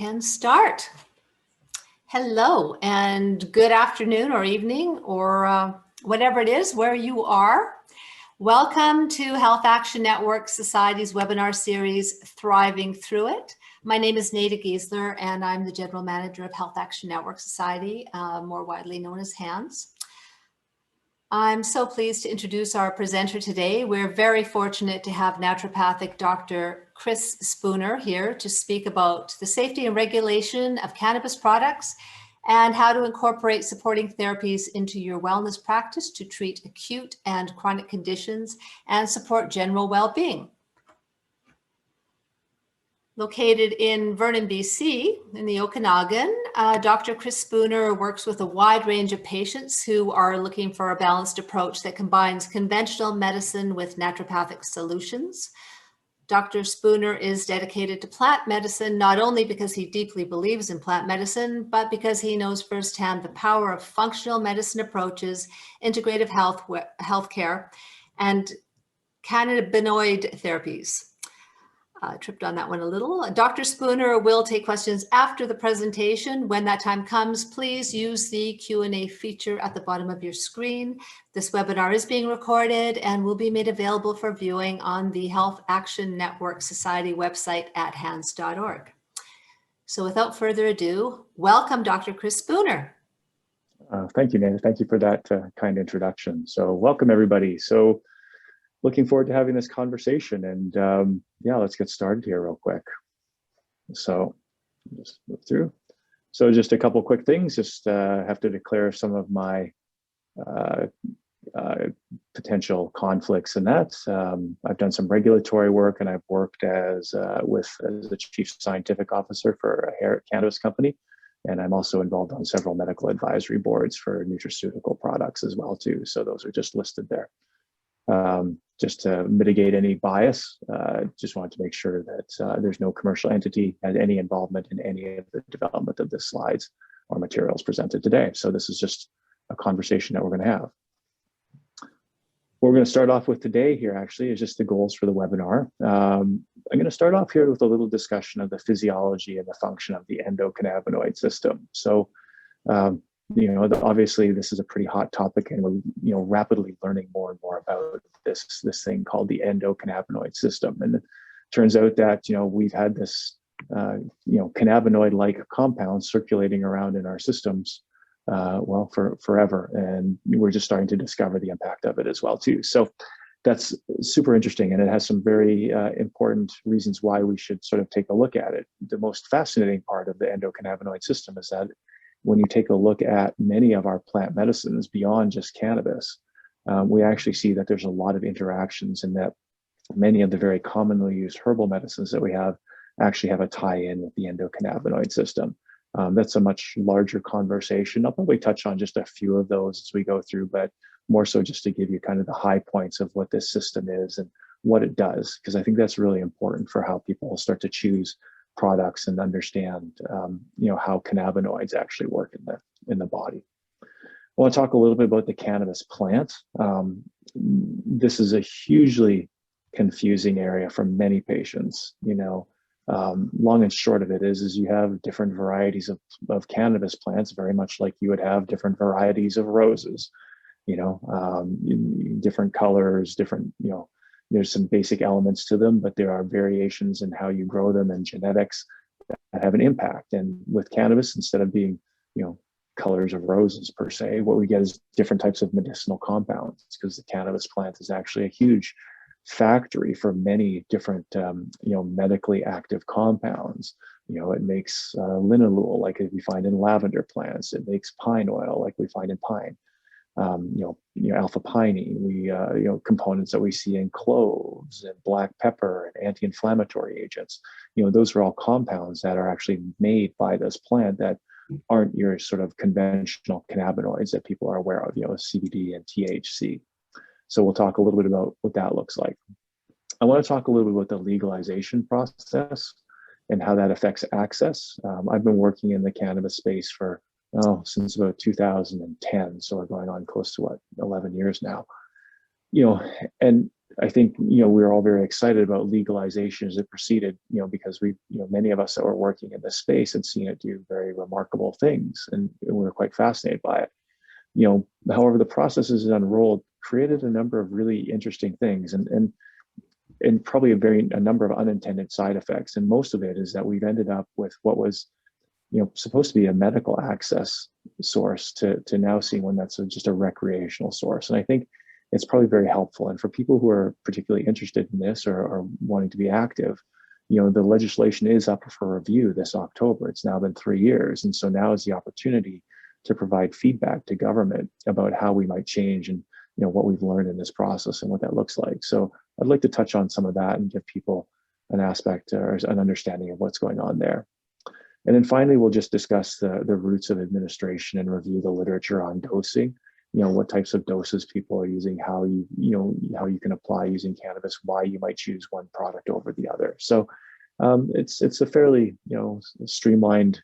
And start. Hello and good afternoon or evening or whatever it is where you are. Welcome to Health Action Network Society's webinar series, Thriving Through It. My name is Nada Giesler and I'm the General Manager of Health Action Network Society, more widely known as HANS. I'm so pleased to introduce our presenter today. We're very fortunate to have naturopathic Dr. Chris Spooner here to speak about the safety and regulation of cannabis products and how to incorporate supporting therapies into your wellness practice to treat acute and chronic conditions and support general well-being. Located in Vernon, BC, in the Okanagan, Dr. Chris Spooner works with a wide range of patients who are looking for a balanced approach that combines conventional medicine with naturopathic solutions. Dr. Spooner is dedicated to plant medicine, not only because he deeply believes in plant medicine, but because he knows firsthand the power of functional medicine approaches, integrative healthcare, and cannabinoid therapies. Tripped on that one a little. Dr. Spooner will take questions after the presentation. When that time comes, please use the Q&A feature at the bottom of your screen. This webinar is being recorded and will be made available for viewing on the Health Action Network Society website at hans.org. So without further ado, welcome Dr. Chris Spooner. Thank you, Nana. Thank you for that kind introduction. So welcome everybody. So looking forward to having this conversation, and yeah, let's get started here real quick. So just move through. So just a couple quick things. Just have to declare some of my potential conflicts in that. I've done some regulatory work, and I've worked as the chief scientific officer for a hair cannabis company, and I'm also involved on several medical advisory boards for nutraceutical products as well too. So those are just listed there. Just to mitigate any bias, just wanted to make sure that there's no commercial entity had any involvement in any of the development of the slides or materials presented today. So this is just a conversation that we're going to have. What we're going to start off with today here actually is just the goals for the webinar. I'm going to start off here with a little discussion of the physiology and the function of the endocannabinoid system. So obviously this is a pretty hot topic, and we're rapidly learning more and more about this thing called the endocannabinoid system. And it turns out that we've had this cannabinoid-like compound circulating around in our systems for forever, and we're just starting to discover the impact of it as well too. So that's super interesting, and it has some very important reasons why we should sort of take a look at it. The most fascinating part of the endocannabinoid system is that when you take a look at many of our plant medicines beyond just cannabis, we actually see that there's a lot of interactions, and that many of the very commonly used herbal medicines that we have actually have a tie-in with the endocannabinoid system. That's a much larger conversation. I'll probably touch on just a few of those as we go through, but more so just to give you kind of the high points of what this system is and what it does, because I think that's really important for how people start to choose products and understand how cannabinoids actually work in the body. I want to talk a little bit about the cannabis plant. This is a hugely confusing area for many patients. Long and short of it is you have different varieties of cannabis plants, very much like you would have different varieties of roses. Different colors, different there's some basic elements to them, but there are variations in how you grow them and genetics that have an impact. And with cannabis, instead of being, colors of roses per se, what we get is different types of medicinal compounds, because the cannabis plant is actually a huge factory for many different, medically active compounds. It makes linalool, like we find in lavender plants. It makes pine oil, like we find in pine. Alpha pinene, components that we see in cloves and black pepper and anti-inflammatory agents. Those are all compounds that are actually made by this plant that aren't your sort of conventional cannabinoids that people are aware of, CBD and THC. So we'll talk a little bit about what that looks like. I want to talk a little bit about the legalization process and how that affects access. I've been working in the cannabis space since about 2010. So we're going on close to 11 years now. And I think, we were all very excited about legalization as it proceeded, because we, many of us that were working in this space had seen it do very remarkable things, and we were quite fascinated by it. However, the process as it unrolled created a number of really interesting things, and probably a number of unintended side effects. And most of it is that we've ended up with what was, supposed to be a medical access source to now seeing one that's just a recreational source. And I think it's probably very helpful. And for people who are particularly interested in this or wanting to be active, the legislation is up for review this October. It's now been 3 years. And so now is the opportunity to provide feedback to government about how we might change and, what we've learned in this process and what that looks like. So I'd like to touch on some of that and give people an aspect or an understanding of what's going on there. And then finally, we'll just discuss the roots of administration and review the literature on dosing, what types of doses people are using, how you can apply using cannabis, why you might choose one product over the other. So it's a fairly, streamlined,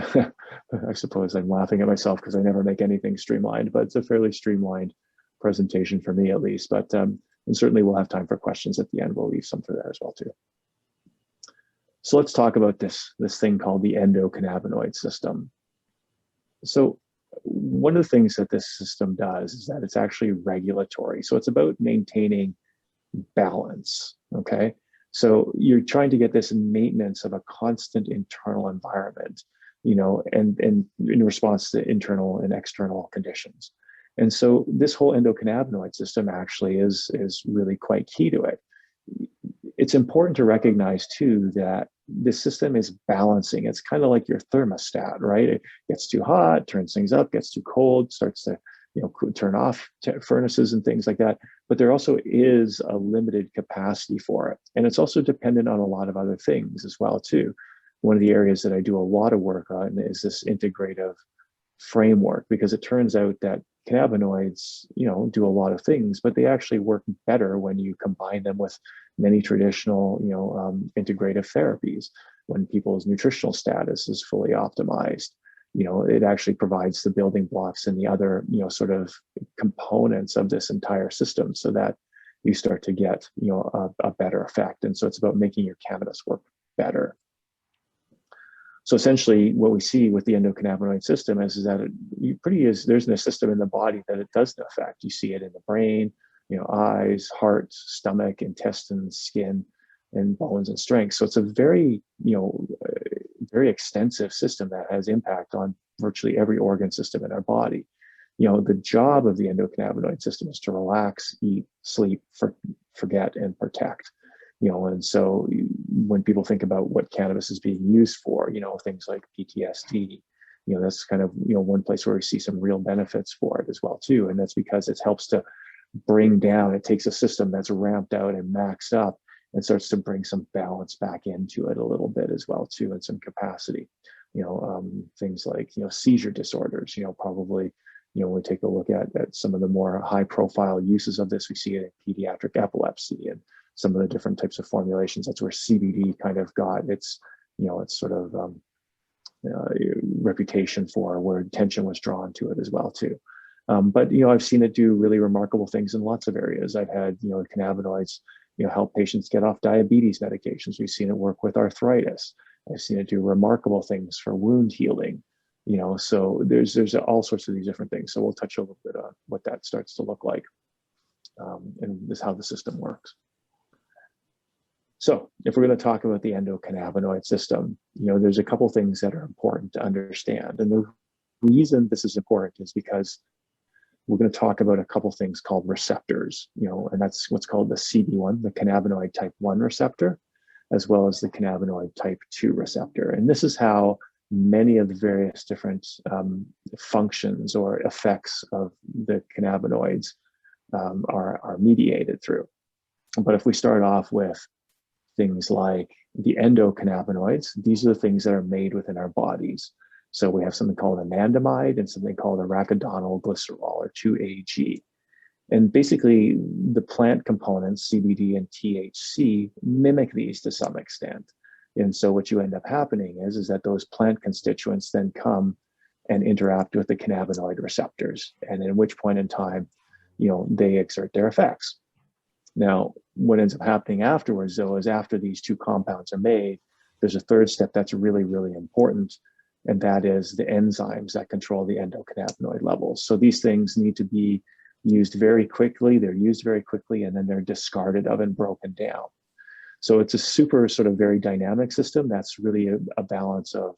I suppose I'm laughing at myself because I never make anything streamlined, but it's a fairly streamlined presentation for me at least. But and certainly we'll have time for questions at the end. We'll leave some for that as well too. So let's talk about this thing called the endocannabinoid system. So one of the things that this system does is that it's actually regulatory. So it's about maintaining balance, okay? So you're trying to get this maintenance of a constant internal environment, and in response to internal and external conditions. And so this whole endocannabinoid system actually is really quite key to it. It's important to recognize too that this system is balancing. It's kind of like your thermostat, right? It gets too hot, turns things up, gets too cold, starts to turn off furnaces and things like that. But there also is a limited capacity for it. And it's also dependent on a lot of other things as well too. One of the areas that I do a lot of work on is this integrative framework, because it turns out that cannabinoids, do a lot of things, but they actually work better when you combine them with many traditional, integrative therapies. When people's nutritional status is fully optimized, it actually provides the building blocks and the other, sort of components of this entire system, so that you start to get, a better effect. And so it's about making your cannabis work better. So essentially, what we see with the endocannabinoid system is that there's a system in the body that it doesn't affect. You see it in the brain, eyes, heart, stomach, intestines, skin, and bones and strength. So it's a very, very extensive system that has impact on virtually every organ system in our body. The job of the endocannabinoid system is to relax, eat, sleep, forget, and protect. And so when people think about what cannabis is being used for, things like PTSD, that's kind of, one place where we see some real benefits for it as well too. And that's because it helps to bring down, it takes a system that's ramped out and maxed up and starts to bring some balance back into it a little bit as well too, and some capacity. Things like, seizure disorders, probably, when we take a look at some of the more high profile uses of this, we see it in pediatric epilepsy and some of the different types of formulations. That's where CBD kind of got its, its sort of reputation for, where attention was drawn to it as well too. But I've seen it do really remarkable things in lots of areas. I've had cannabinoids help patients get off diabetes medications. We've seen it work with arthritis. I've seen it do remarkable things for wound healing. So there's all sorts of these different things. So we'll touch a little bit on what that starts to look like, and this how the system works. So if we're going to talk about the endocannabinoid system, there's a couple things that are important to understand. And the reason this is important is because we're going to talk about a couple things called receptors, and that's what's called the CB1, the cannabinoid type 1 receptor, as well as the cannabinoid type 2 receptor. And this is how many of the various different functions or effects of the cannabinoids are mediated through. But if we start off with things like the endocannabinoids, these are the things that are made within our bodies. So we have something called anandamide and something called arachidonyl glycerol, or 2-AG. And basically, the plant components, CBD and THC, mimic these to some extent. And so what you end up happening is that those plant constituents then come and interact with the cannabinoid receptors, and at which point in time, they exert their effects. Now, what ends up happening afterwards, though, is after these two compounds are made, there's a third step that's really, really important, and that is the enzymes that control the endocannabinoid levels. So these things need to be used very quickly. They're used very quickly, and then they're discarded of and broken down. So it's a super sort of very dynamic system. That's really a balance of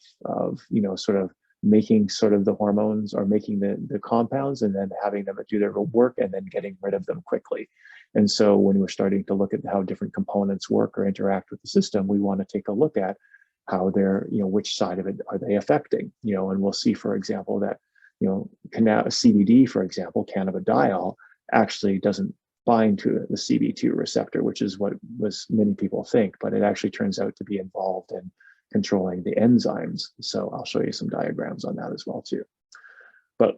sort of making sort of the hormones or making the compounds and then having them do their work and then getting rid of them quickly. And so when we're starting to look at how different components work or interact with the system, we want to take a look at how they're, which side of it are they affecting, and we'll see, for example, that, CBD, for example, cannabidiol actually doesn't bind to the CB2 receptor, which is what many people think, but it actually turns out to be involved in controlling the enzymes. So I'll show you some diagrams on that as well too. But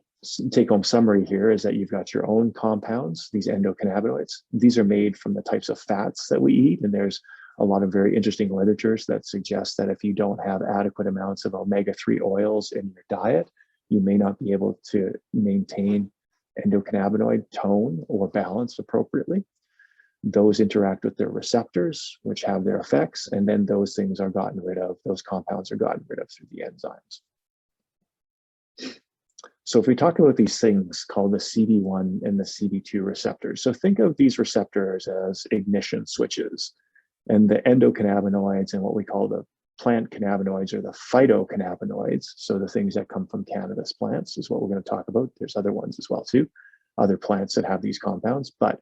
take-home summary here is that you've got your own compounds, these endocannabinoids. These are made from the types of fats that we eat, and there's a lot of very interesting literatures that suggest that if you don't have adequate amounts of omega-3 oils in your diet, you may not be able to maintain endocannabinoid tone or balance appropriately. Those interact with their receptors, which have their effects, and then those things are gotten rid of, those compounds are gotten rid of through the enzymes. So if we talk about these things called the CB1 and the CB2 receptors, so think of these receptors as ignition switches, and the endocannabinoids and what we call the plant cannabinoids or the phytocannabinoids, so the things that come from cannabis plants is what we're going to talk about. There's other ones as well too, other plants that have these compounds, but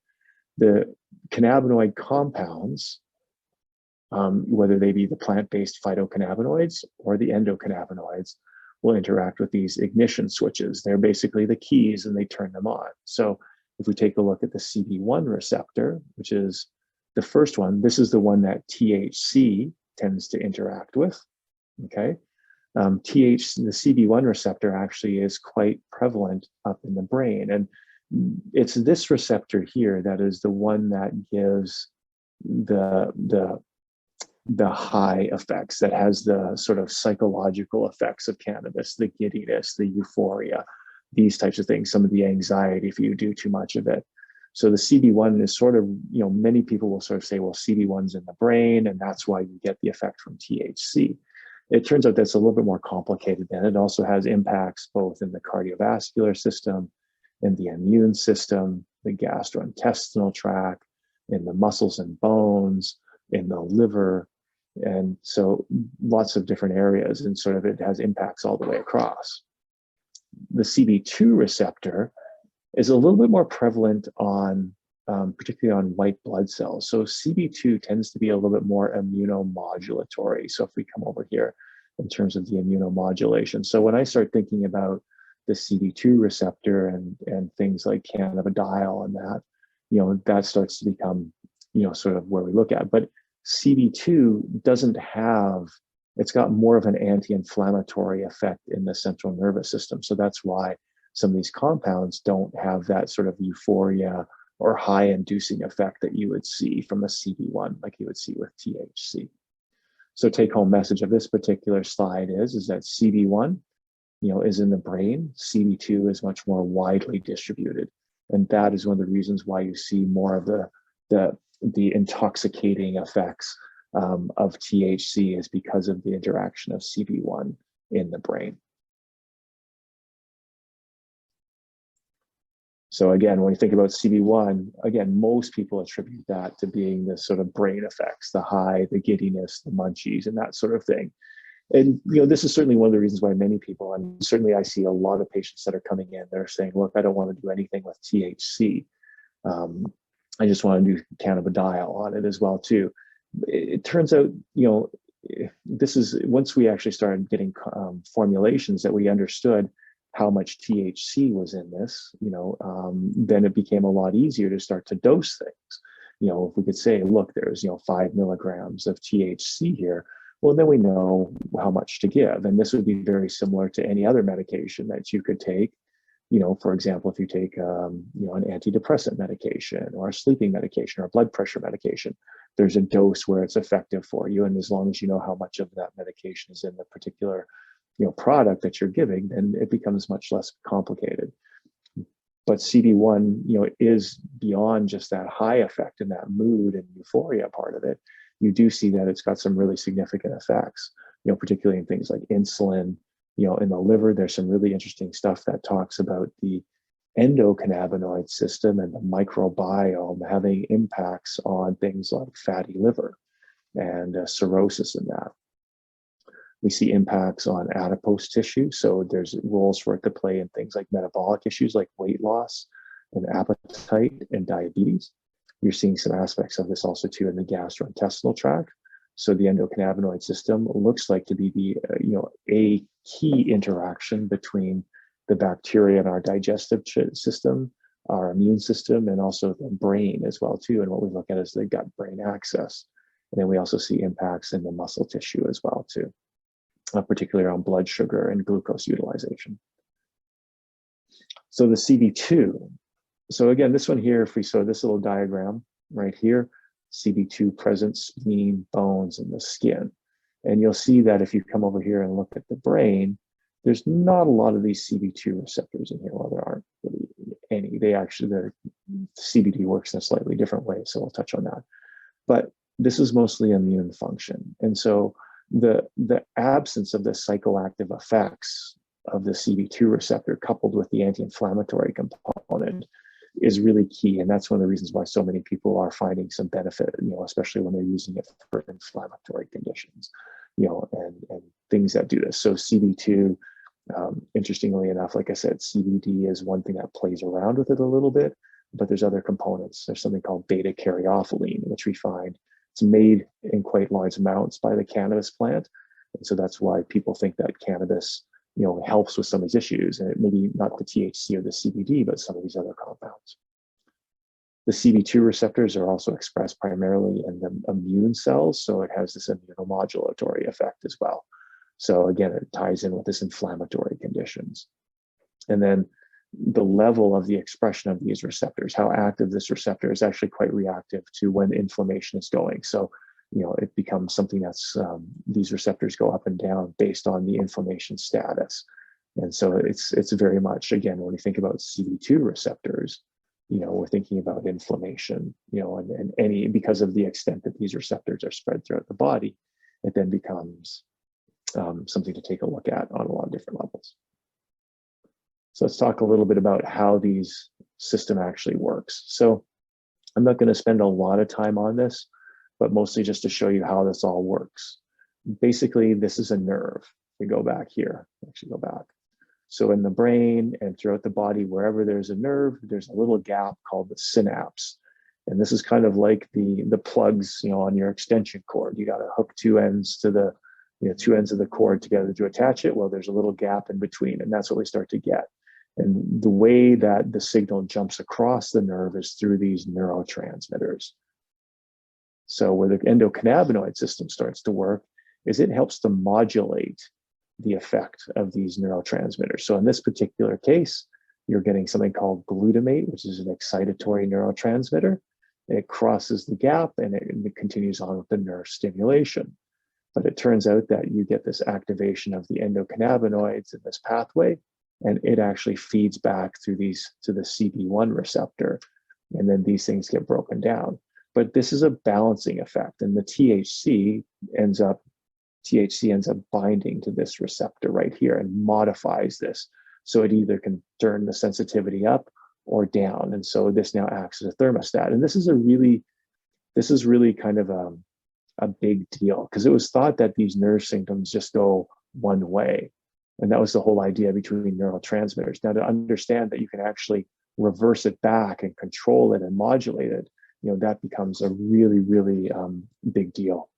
the cannabinoid compounds, whether they be the plant-based phytocannabinoids or the endocannabinoids, will interact with these ignition switches. They're basically the keys and they turn them on. So if we take a look at the CB1 receptor, which is the first one, this is the one that THC tends to interact with, okay? The CB1 receptor actually is quite prevalent up in the brain. And it's this receptor here that is the one that gives the high effects, that has the sort of psychological effects of cannabis, the giddiness, the euphoria, these types of things, some of the anxiety if you do too much of it. So the CB1 is sort of, many people will sort of say, well, CB1's in the brain, and that's why you get the effect from THC. It turns out that's a little bit more complicated than it also has impacts both in the cardiovascular system, in the immune system, the gastrointestinal tract, in the muscles and bones, in the liver, and so lots of different areas, and sort of it has impacts all the way across. The CB2 receptor is a little bit more prevalent on, particularly on white blood cells. So CB2 tends to be a little bit more immunomodulatory. So if we come over here in terms of the immunomodulation. So when I start thinking about the CB2 receptor and things like cannabidiol and that, that starts to become, sort of where we look at. But CB2 doesn't have, it's got more of an anti-inflammatory effect in the central nervous system. So that's why some of these compounds don't have that sort of euphoria or high inducing effect that you would see from a CB1, like you would see with THC. So take home message of this particular slide is that CB1, is in the brain. CB2 is much more widely distributed. And that is one of the reasons why you see more of the intoxicating effects of THC is because of the interaction of CB1 in the brain. So again, when you think about CB1, again, most people attribute that to being the sort of brain effects, the high, the giddiness, the munchies, and that sort of thing. And this is certainly one of the reasons why many people, and certainly I see a lot of patients that are coming in, they're saying, look, I don't want to do anything with THC. I just want to do cannabidiol on it as well too. It turns out, this is, once we actually started getting formulations that we understood how much THC was in this, then it became a lot easier to start to dose things. If we could say, look, there's, 5 milligrams of THC here, well, then we know how much to give. And this would be very similar to any other medication that you could take. For example, if you take, an antidepressant medication or a sleeping medication or a blood pressure medication, there's a dose where it's effective for you. And as long as you know how much of that medication is in the particular, product that you're giving, then it becomes much less complicated. But CB1, is beyond just that high effect and that mood and euphoria part of it. You do see that it's got some really significant effects, particularly in things like insulin, in the liver. There's some really interesting stuff that talks about the endocannabinoid system and the microbiome having impacts on things like fatty liver and cirrhosis in that. We see impacts on adipose tissue. So there's roles for it to play in things like metabolic issues like weight loss and appetite and diabetes. You're seeing some aspects of this also too in the gastrointestinal tract. So the endocannabinoid system looks like to be the, a key interaction between the bacteria in our digestive system, our immune system, and also the brain as well too. And what we look at is the gut-brain axis. And then we also see impacts in the muscle tissue as well too, particularly around blood sugar and glucose utilization. So the CB2. So again, this one here, if we saw this little diagram right here, CB2 present spleen, bones, and the skin. And you'll see that if you come over here and look at the brain, there's not a lot of these CB2 receptors in here. Well, there aren't really any. The CBD works in a slightly different way, so we'll touch on that. But this is mostly immune function. And so the absence of the psychoactive effects of the CB2 receptor coupled with the anti-inflammatory component is really key. And that's one of the reasons why so many people are finding some benefit, especially when they're using it for inflammatory conditions, and things that do this. So CB2, interestingly enough, like I said, CBD is one thing that plays around with it a little bit, but there's other components. There's something called beta caryophyllene, which we find it's made in quite large amounts by the cannabis plant. And so that's why people think that cannabis, helps with some of these issues, and it maybe not the THC or the CBD, but some of these other compounds. The CB2 receptors are also expressed primarily in the immune cells, so it has this immunomodulatory effect as well. So again, it ties in with this inflammatory conditions. And then the level of the expression of these receptors, how active this receptor is actually quite reactive to when inflammation is going. So, it becomes something that's, these receptors go up and down based on the inflammation status. And so it's very much, again, when we think about CB2 receptors, we're thinking about inflammation, and any, because of the extent that these receptors are spread throughout the body, it then becomes something to take a look at on a lot of different levels. So let's talk a little bit about how these system actually works. So I'm not going to spend a lot of time on this, but mostly just to show you how this all works. Basically, this is a nerve. We go back here, actually go back. So in the brain and throughout the body, wherever there's a nerve, there's a little gap called the synapse. And this is kind of like the plugs, on your extension cord. You got to hook two ends to the, two ends of the cord together to attach it. Well, there's a little gap in between, and that's what we start to get. And the way that the signal jumps across the nerve is through these neurotransmitters. So where the endocannabinoid system starts to work is it helps to modulate the effect of these neurotransmitters. So in this particular case, you're getting something called glutamate, which is an excitatory neurotransmitter. It crosses the gap and it continues on with the nerve stimulation. But it turns out that you get this activation of the endocannabinoids in this pathway, and it actually feeds back through these to the CB1 receptor, and then these things get broken down. But this is a balancing effect, and the THC ends up binding to this receptor right here and modifies this. So it either can turn the sensitivity up or down. And so this now acts as a thermostat. And this is really kind of a big deal, because it was thought that these nerve symptoms just go one way. And that was the whole idea between neurotransmitters. Now, to understand that you can actually reverse it back and control it and modulate it, that becomes a really, really big deal.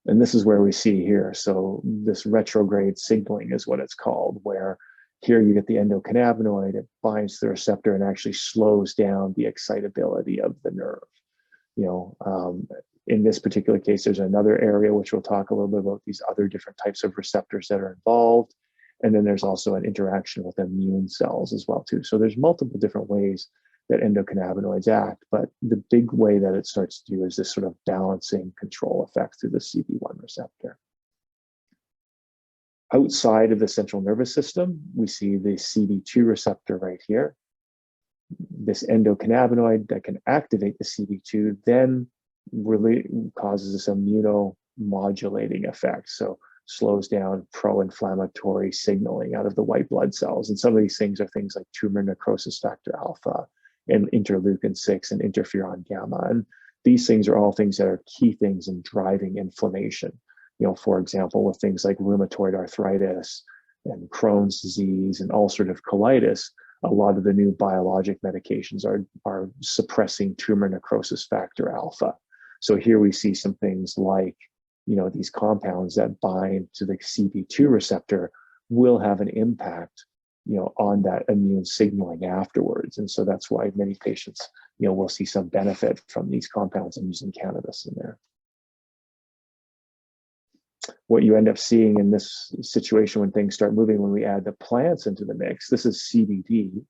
And this is where we see here. So this retrograde signaling is what it's called, where here you get the endocannabinoid, it binds the receptor and actually slows down the excitability of the nerve. In this particular case, there's another area which we'll talk a little bit about these other different types of receptors that are involved. And then there's also an interaction with immune cells as well too. So there's multiple different ways that endocannabinoids act, but the big way that it starts to do is this sort of balancing control effect through the CB1 receptor. Outside of the central nervous system, we see the CB2 receptor right here. this endocannabinoid that can activate the CB2 then really causes this immunomodulating effect. So slows down pro-inflammatory signaling out of the white blood cells. And some of these things are things like tumor necrosis factor alpha and interleukin 6 and interferon gamma. And these things are all things that are key things in driving inflammation. For example, with things like rheumatoid arthritis and Crohn's disease and ulcerative colitis, a lot of the new biologic medications are suppressing tumor necrosis factor alpha. So here we see some things like, these compounds that bind to the CB2 receptor will have an impact, on that immune signaling afterwards. And so that's why many patients, will see some benefit from these compounds and using cannabis in there. What you end up seeing in this situation when things start moving, when we add the plants into the mix, this is CBD.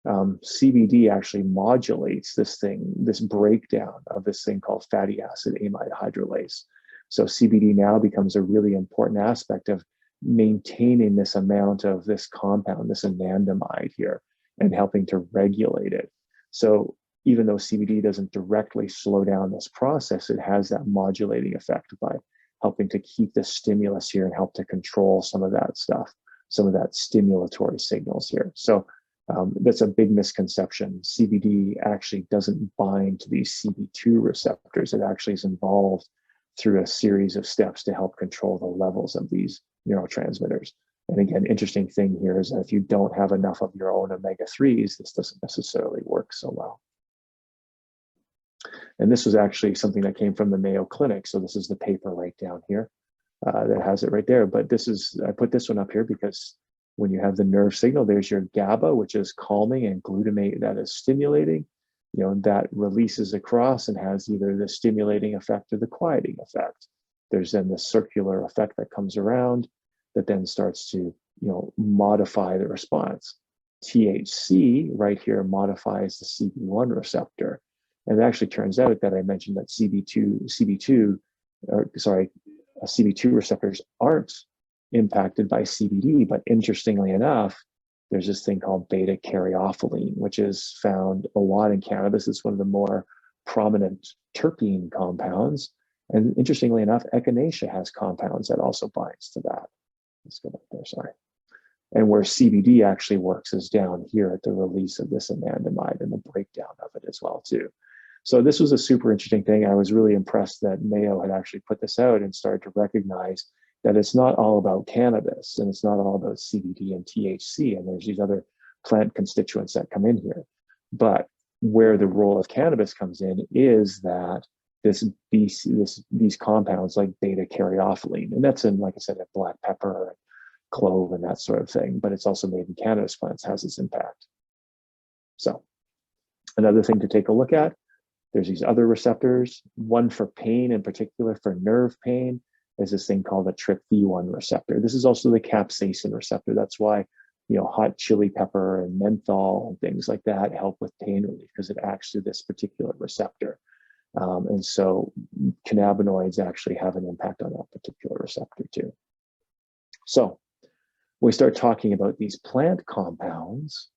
CBD actually modulates this breakdown of this thing called fatty acid amide hydrolase. So CBD now becomes a really important aspect of maintaining this amount of this compound, this anandamide here, and helping to regulate it. So even though CBD doesn't directly slow down this process, it has that modulating effect by helping to keep the stimulus here and help to control some of that stuff, some of that stimulatory signals here. So that's a big misconception. CBD actually doesn't bind to these CB2 receptors. It actually is involved through a series of steps to help control the levels of these neurotransmitters. And again, interesting thing here is that if you don't have enough of your own omega-3s, this doesn't necessarily work so well. And this was actually something that came from the Mayo Clinic. So this is the paper right down here that has it right there. But I put this one up here because when you have the nerve signal, there's your GABA, which is calming, and glutamate that is stimulating. That releases across and has either the stimulating effect or the quieting effect. There's then the circular effect that comes around that then starts to, modify the response. THC right here modifies the CB1 receptor. And it actually turns out that I mentioned that CB2 receptors aren't impacted by CBD, but interestingly enough, there's this thing called beta caryophyllene, which is found a lot in cannabis. It's one of the more prominent terpene compounds. And interestingly enough, echinacea has compounds that also binds to that. Let's go back there, sorry. And where CBD actually works is down here at the release of this anandamide and the breakdown of it as well too. So this was a super interesting thing. I was really impressed that Mayo had actually put this out and started to recognize that it's not all about cannabis and it's not all about CBD and THC, and there's these other plant constituents that come in here. But where the role of cannabis comes in is that these compounds like beta caryophyllene, and that's in, like I said, black pepper, and clove, and that sort of thing, but it's also made in cannabis plants, has its impact. So another thing to take a look at, there's these other receptors, one for pain in particular, for nerve pain, is this thing called the TRPV1 receptor. This is also the capsaicin receptor. That's why, hot chili pepper and menthol and things like that help with pain relief, because it acts through this particular receptor. And so cannabinoids actually have an impact on that particular receptor too. So when we start talking about these plant compounds,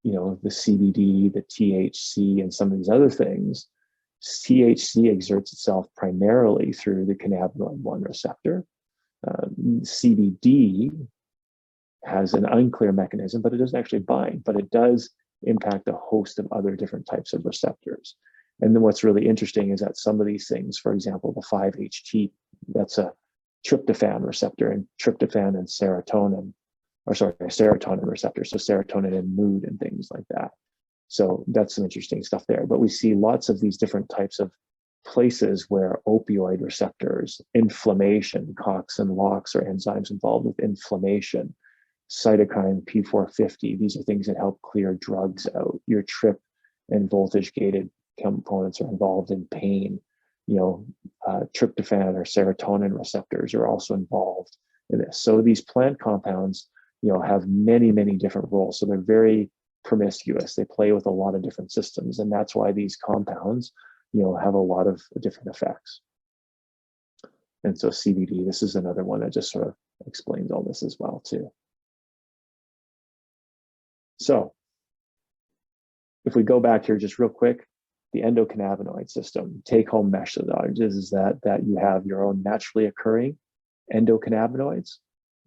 the CBD, the THC, and some of these other things, THC exerts itself primarily through the cannabinoid 1 receptor. CBD has an unclear mechanism, but it doesn't actually bind, but it does impact a host of other different types of receptors. And then what's really interesting is that some of these things, for example, the 5-HT, that's a tryptophan receptor, and tryptophan and serotonin receptor, so serotonin and mood and things like that. So that's some interesting stuff there. But we see lots of these different types of places where opioid receptors, inflammation, COX and LOX are enzymes involved with inflammation, cytokine P450, these are things that help clear drugs out. Your TRP and voltage gated components are involved in pain. Tryptophan or serotonin receptors are also involved in this. So these plant compounds, have many, many different roles. So they're very promiscuous. They play with a lot of different systems. And that's why these compounds, have a lot of different effects. And so CBD, this is another one that just sort of explains all this as well too. So if we go back here just real quick, the endocannabinoid system, take-home message is that you have your own naturally occurring endocannabinoids.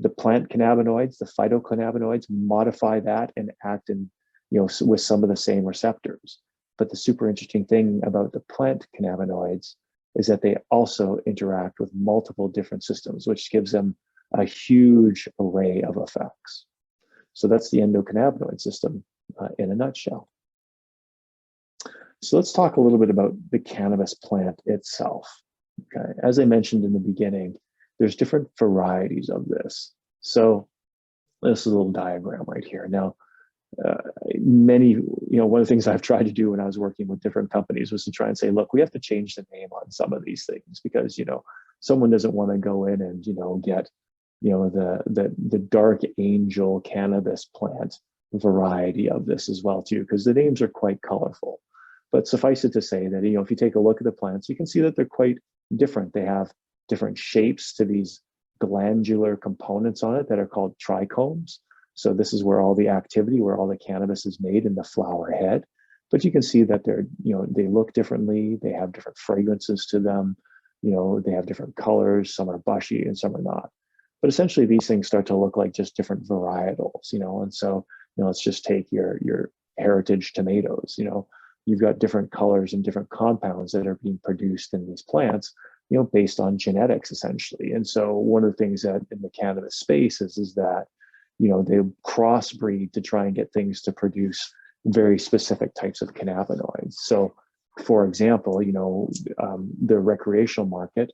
The plant cannabinoids, the phytocannabinoids, modify that and act in, with some of the same receptors. But the super interesting thing about the plant cannabinoids is that they also interact with multiple different systems, which gives them a huge array of effects. So that's the endocannabinoid system in a nutshell. So let's talk a little bit about the cannabis plant itself. Okay, as I mentioned in the beginning, there's different varieties of this. So this is a little diagram right here. Now, one of the things I've tried to do when I was working with different companies was to try and say, look, we have to change the name on some of these things because, someone doesn't want to go in and, get, the dark angel cannabis plant variety of this as well too, because the names are quite colorful. But suffice it to say that, if you take a look at the plants, you can see that they're quite different. They have different shapes to these glandular components on it that are called trichomes. So this is where all the activity, where all the cannabis is made in the flower head. But you can see that they're, they look differently. They have different fragrances to them. They have different colors. Some are bushy and some are not. But essentially, these things start to look like just different varietals, and so, let's just take your heritage tomatoes, you've got different colors and different compounds that are being produced in these plants, based on genetics, essentially. And so one of the things that in the cannabis space is that, they crossbreed to try and get things to produce very specific types of cannabinoids. So, for example, the recreational market,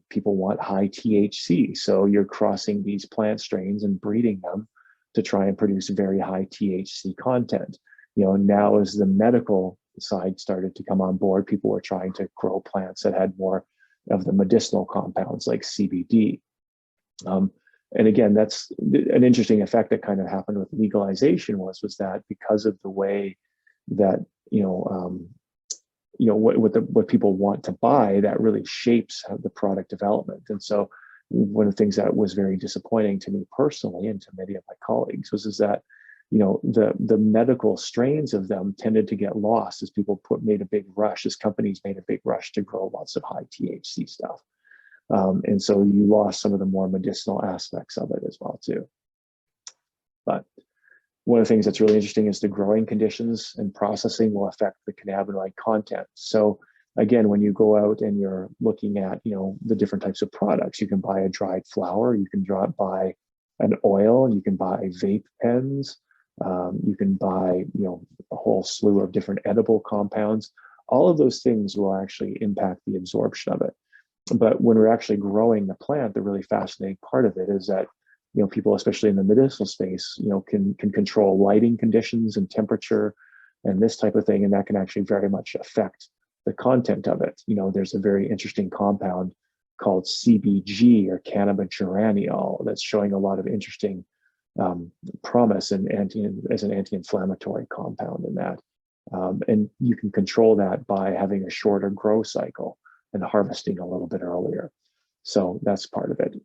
people want high THC. So you're crossing these plant strains and breeding them to try and produce very high THC content. Now as the medical side started to come on board, people were trying to grow plants that had more of the medicinal compounds like CBD. And again, that's an interesting effect that kind of happened with legalization was that because of the way that, what people want to buy, that really shapes the product development. And so one of the things that was very disappointing to me personally and to many of my colleagues was that the medical strains of them tended to get lost as people made a big rush, as companies made a big rush to grow lots of high THC stuff. And so you lost some of the more medicinal aspects of it as well too. But one of the things that's really interesting is the growing conditions and processing will affect the cannabinoid content. So again, when you go out and you're looking at, the different types of products, you can buy a dried flower, you can buy an oil, you can buy vape pens, you can buy, a whole slew of different edible compounds. All of those things will actually impact the absorption of it. But when we're actually growing the plant, the really fascinating part of it is that, people, especially in the medicinal space, can control lighting conditions and temperature and this type of thing. And that can actually very much affect the content of it. There's a very interesting compound called CBG or cannabigeraniol that's showing a lot of interesting promise and as an anti-inflammatory compound in that. And you can control that by having a shorter grow cycle and harvesting a little bit earlier. So that's part of it.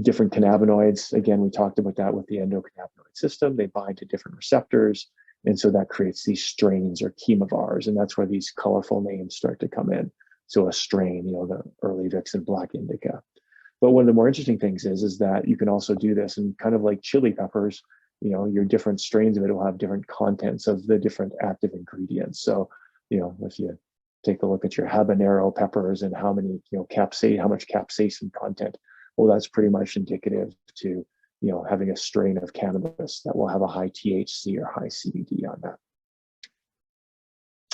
Different cannabinoids, again, we talked about that with the endocannabinoid system. They bind to different receptors. And so that creates these strains or chemovars. And that's where these colorful names start to come in. So a strain, the early Vixen Black Indica. But one of the more interesting things is that you can also do this, and kind of like chili peppers, your different strains of it will have different contents of the different active ingredients. So, if you take a look at your habanero peppers and how many, how much capsaicin content, well, that's pretty much indicative to, having a strain of cannabis that will have a high THC or high CBD on that.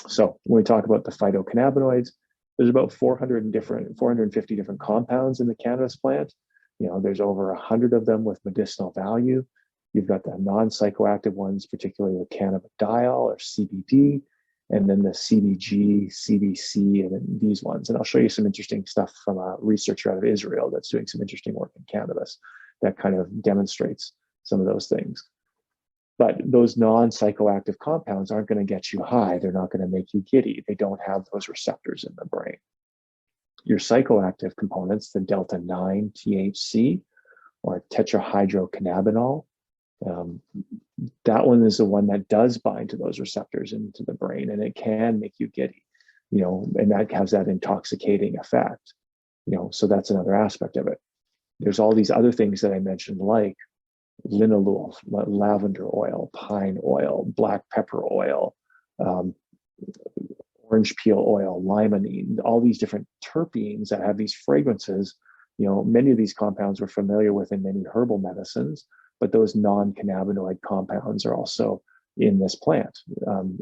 So when we talk about the phytocannabinoids, there's about 450 different compounds in the cannabis plant. There's over 100 of them with medicinal value. You've got the non-psychoactive ones, particularly the cannabidiol or CBD, and then the CBG, CBC, and then these ones. And I'll show you some interesting stuff from a researcher out of Israel that's doing some interesting work in cannabis that kind of demonstrates some of those things. But those non-psychoactive compounds aren't going to get you high. They're not going to make you giddy. They don't have those receptors in the brain. Your psychoactive components, the delta-9 THC or tetrahydrocannabinol, that one is the one that does bind to those receptors into the brain, and it can make you giddy, and that has that intoxicating effect, so that's another aspect of it. There's all these other things that I mentioned, like linalool, lavender oil, pine oil, black pepper oil, orange peel oil, limonene, all these different terpenes that have these fragrances. Many of these compounds we're familiar with in many herbal medicines, but those non-cannabinoid compounds are also in this plant.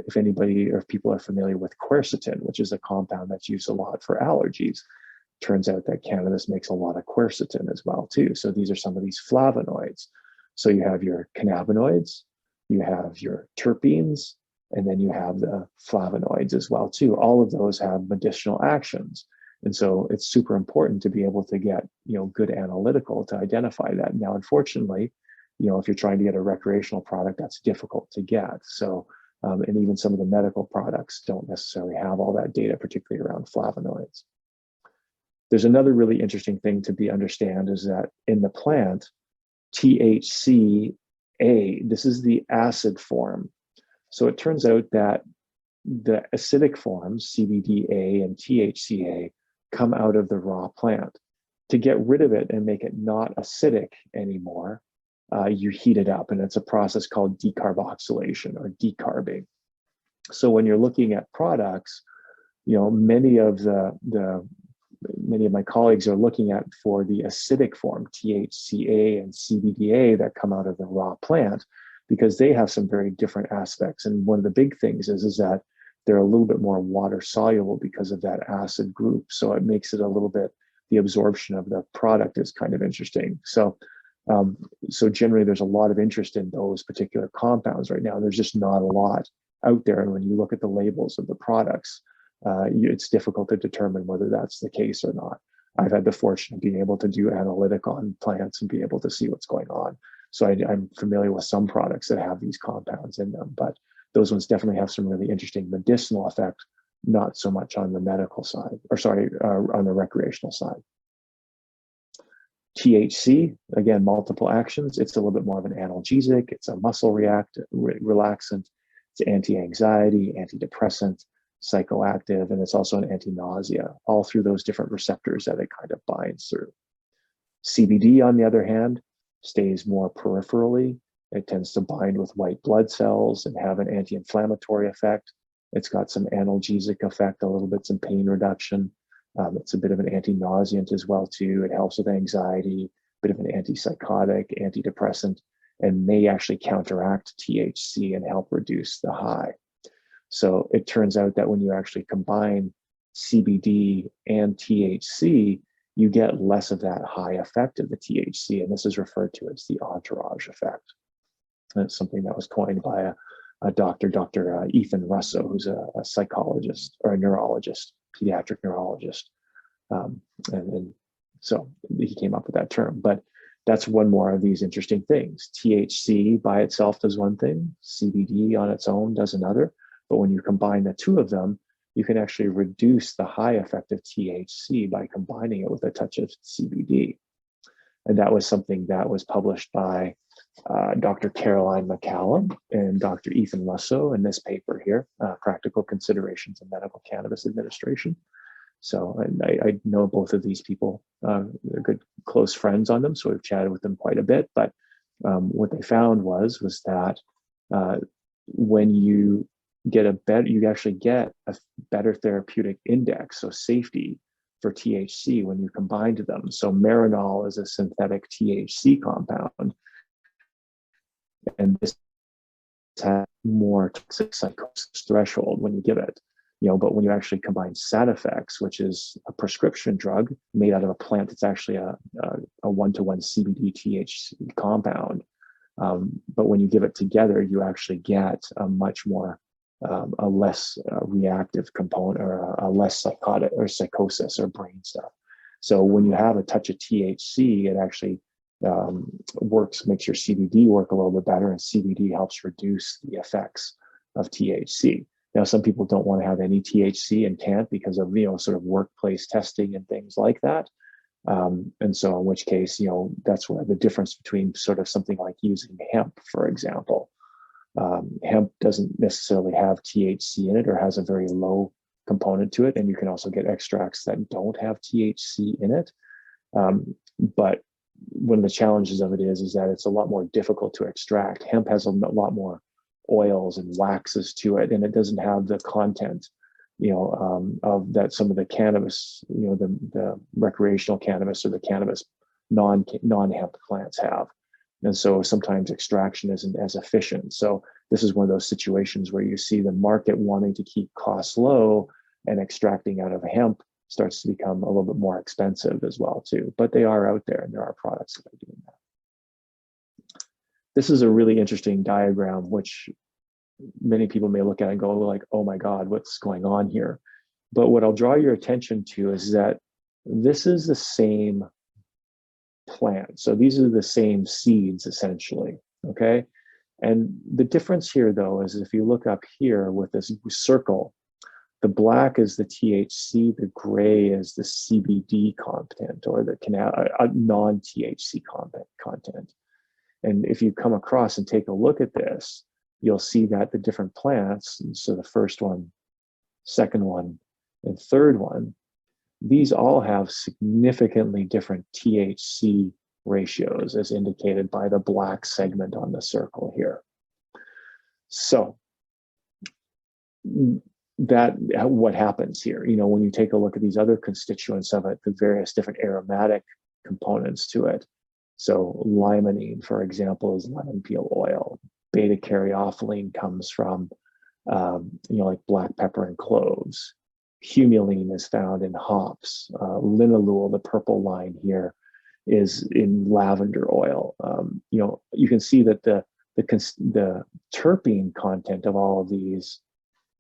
If anybody or if people are familiar with quercetin, which is a compound that's used a lot for allergies, turns out that cannabis makes a lot of quercetin as well too. So these are some of these flavonoids. So you have your cannabinoids, you have your terpenes, and then you have the flavonoids as well too. All of those have medicinal actions. And so it's super important to be able to get, good analytical to identify that. Now, unfortunately, if you're trying to get a recreational product, that's difficult to get. So, and even some of the medical products don't necessarily have all that data, particularly around flavonoids. There's another really interesting thing to understand is that in the plant, THCA, this is the acid form. So it turns out that the acidic forms, CBDA and THCA, come out of the raw plant. To get rid of it and make it not acidic anymore, you heat it up, and it's a process called decarboxylation or decarbing. So when you're looking at products, many of my colleagues are looking at for the acidic form, THCA and CBDA, that come out of the raw plant, because they have some very different aspects. And one of the big things is that they're a little bit more water soluble because of that acid group. So it makes it a little bit, the absorption of the product is kind of interesting. So generally there's a lot of interest in those particular compounds right now. There's just not a lot out there. And when you look at the labels of the products, it's difficult to determine whether that's the case or not. I've had the fortune of being able to do analytic on plants and be able to see what's going on. So I'm familiar with some products that have these compounds in them, but those ones definitely have some really interesting medicinal effect, not so much on the medical side, on the recreational side. THC, again, multiple actions. It's a little bit more of an analgesic. It's a muscle relaxant. It's anti-anxiety, antidepressant, psychoactive, and it's also an anti-nausea, all through those different receptors that it kind of binds through. CBD, on the other hand, stays more peripherally. It tends to bind with white blood cells and have an anti-inflammatory effect. It's got some analgesic effect, a little bit, some pain reduction. It's a bit of an anti-nauseant as well too. It helps with anxiety, a bit of an antipsychotic, antidepressant, and may actually counteract THC and help reduce the high. So it turns out that when you actually combine CBD and THC, you get less of that high effect of the THC, and this is referred to as the entourage effect. And it's something that was coined by a doctor, Dr. Ethan Russo, who's a psychologist or a neurologist, pediatric neurologist. And so he came up with that term. But that's one more of these interesting things. THC by itself does one thing, CBD on its own does another. But when you combine the two of them, you can actually reduce the high effect of THC by combining it with a touch of CBD. And that was something that was published by Dr. Caroline McCallum and Dr. Ethan Russo in this paper here, Practical Considerations of Medical Cannabis Administration. So I know both of these people, they're good close friends on them, so we've chatted with them quite a bit. But what they found was that when you you actually get a better therapeutic index, so safety for THC when you combine them. So Marinol is a synthetic THC compound, and this has more toxic psychosis threshold when you give it. But when you actually combine Sativex, which is a prescription drug made out of a plant, it's actually a one-to-one CBD THC compound. But when you give it together, you actually get a much more a less reactive component, or a less psychotic or psychosis or brain stuff. So when you have a touch of THC, it actually makes your CBD work a little bit better, and CBD helps reduce the effects of THC. Now, some people don't want to have any THC and can't because of, sort of workplace testing and things like that. And so in which case, that's where the difference between sort of something like using hemp, for example, Hemp doesn't necessarily have THC in it, or has a very low component to it. And you can also get extracts that don't have THC in it. But one of the challenges of it is that it's a lot more difficult to extract. Hemp has a lot more oils and waxes to it, and it doesn't have the content, of that some of the cannabis, the recreational cannabis or the cannabis non-hemp plants have. And so sometimes extraction isn't as efficient. So this is one of those situations where you see the market wanting to keep costs low, and extracting out of hemp starts to become a little bit more expensive as well too. But they are out there, and there are products that are doing that. This is a really interesting diagram, which many people may look at and go like, oh my God, what's going on here? But what I'll draw your attention to is that this is the same plant. So these are the same seeds essentially, okay? And the difference here though is if you look up here with this circle, the black is the THC, the gray is the CBD content, or the non-THC content. And if you come across and take a look at this, you'll see that the different plants, so the first one, second one, and third one, these all have significantly different THC ratios as indicated by the black segment on the circle here. So that what happens here, when you take a look at these other constituents of it, the various different aromatic components to it. So limonene, for example, is lemon peel oil. Beta caryophyllene comes from, like black pepper and cloves. Humulene is found in hops. Linalool, the purple line here, is in lavender oil. You can see that the terpene content of all of these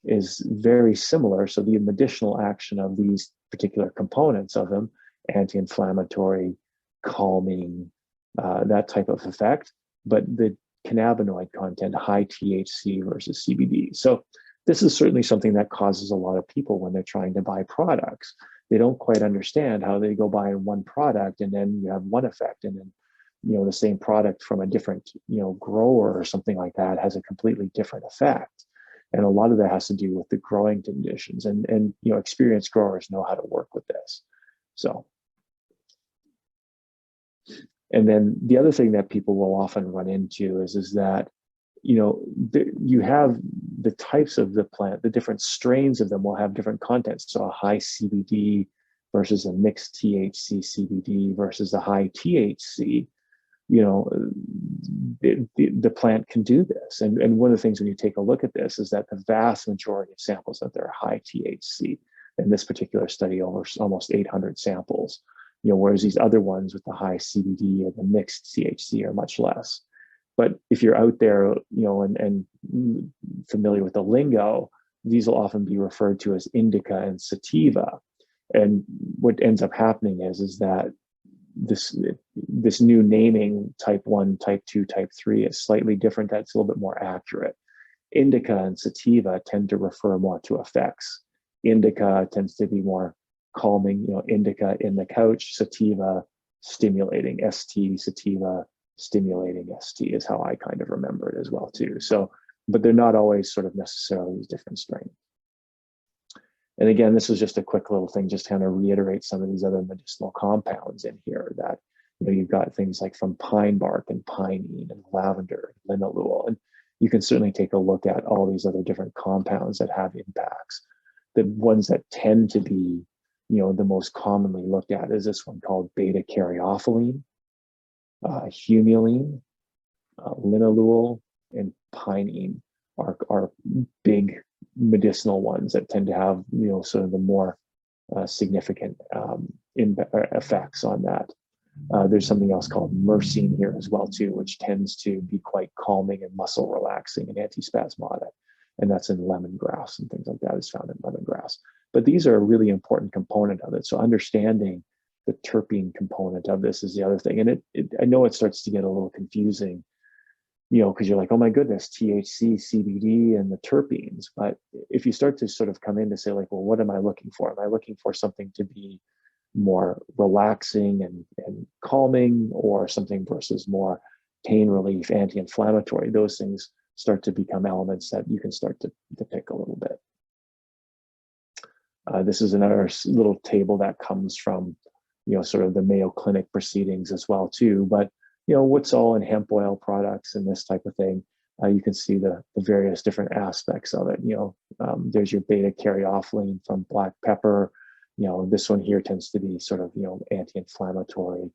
is very similar. So the medicinal action of these particular components of them, anti-inflammatory, calming, that type of effect, but the cannabinoid content, high THC versus CBD. So this is certainly something that causes a lot of people when they're trying to buy products. They don't quite understand how they go buy one product and then you have one effect, and then the same product from a different grower or something like that has a completely different effect. And a lot of that has to do with the growing conditions, and experienced growers know how to work with this. So, and then the other thing that people will often run into is that you have the types of the plant, the different strains of them will have different contents. So a high CBD versus a mixed THC CBD versus a high THC, the plant can do this. And one of the things when you take a look at this is that the vast majority of samples that are high THC. In this particular study, over almost 800 samples, whereas these other ones with the high CBD or the mixed THC are much less. But if you're out there, and familiar with the lingo, these will often be referred to as indica and sativa. And what ends up happening is that this new naming, type 1, type 2, type 3, is slightly different. That's a little bit more accurate. Indica and sativa tend to refer more to effects. Indica tends to be more calming, indica in the couch, sativa stimulating, ST, sativa stimulating, ST is how I kind of remember it as well too. So, but they're not always sort of necessarily different strains. And again, this was just a quick little thing, just to kind of reiterate some of these other medicinal compounds in here that, you've got things like from pine bark and pinene and lavender, and linalool, and you can certainly take a look at all these other different compounds that have impacts. The ones that tend to be, the most commonly looked at is this one called beta caryophyllene, humulene, linalool, and pinene are big medicinal ones that tend to have, sort of the more significant effects on that. There's something else called myrcene here as well too, which tends to be quite calming and muscle relaxing and antispasmodic. And that's in lemongrass and things like that is found in lemongrass. But these are a really important component of it. So understanding the terpene component of this is the other thing. And I know it starts to get a little confusing, because you're like, oh my goodness, THC, CBD, and the terpenes. But if you start to sort of come in to say like, well, what am I looking for? Am I looking for something to be more relaxing and calming, or something versus more pain relief, anti-inflammatory? Those things start to become elements that you can start to pick a little bit. This is another little table that comes from, sort of the Mayo Clinic proceedings as well too. But, what's all in hemp oil products and this type of thing. You can see the various different aspects of it. There's your beta caryophyllene from black pepper. This one here tends to be sort of, anti-inflammatory,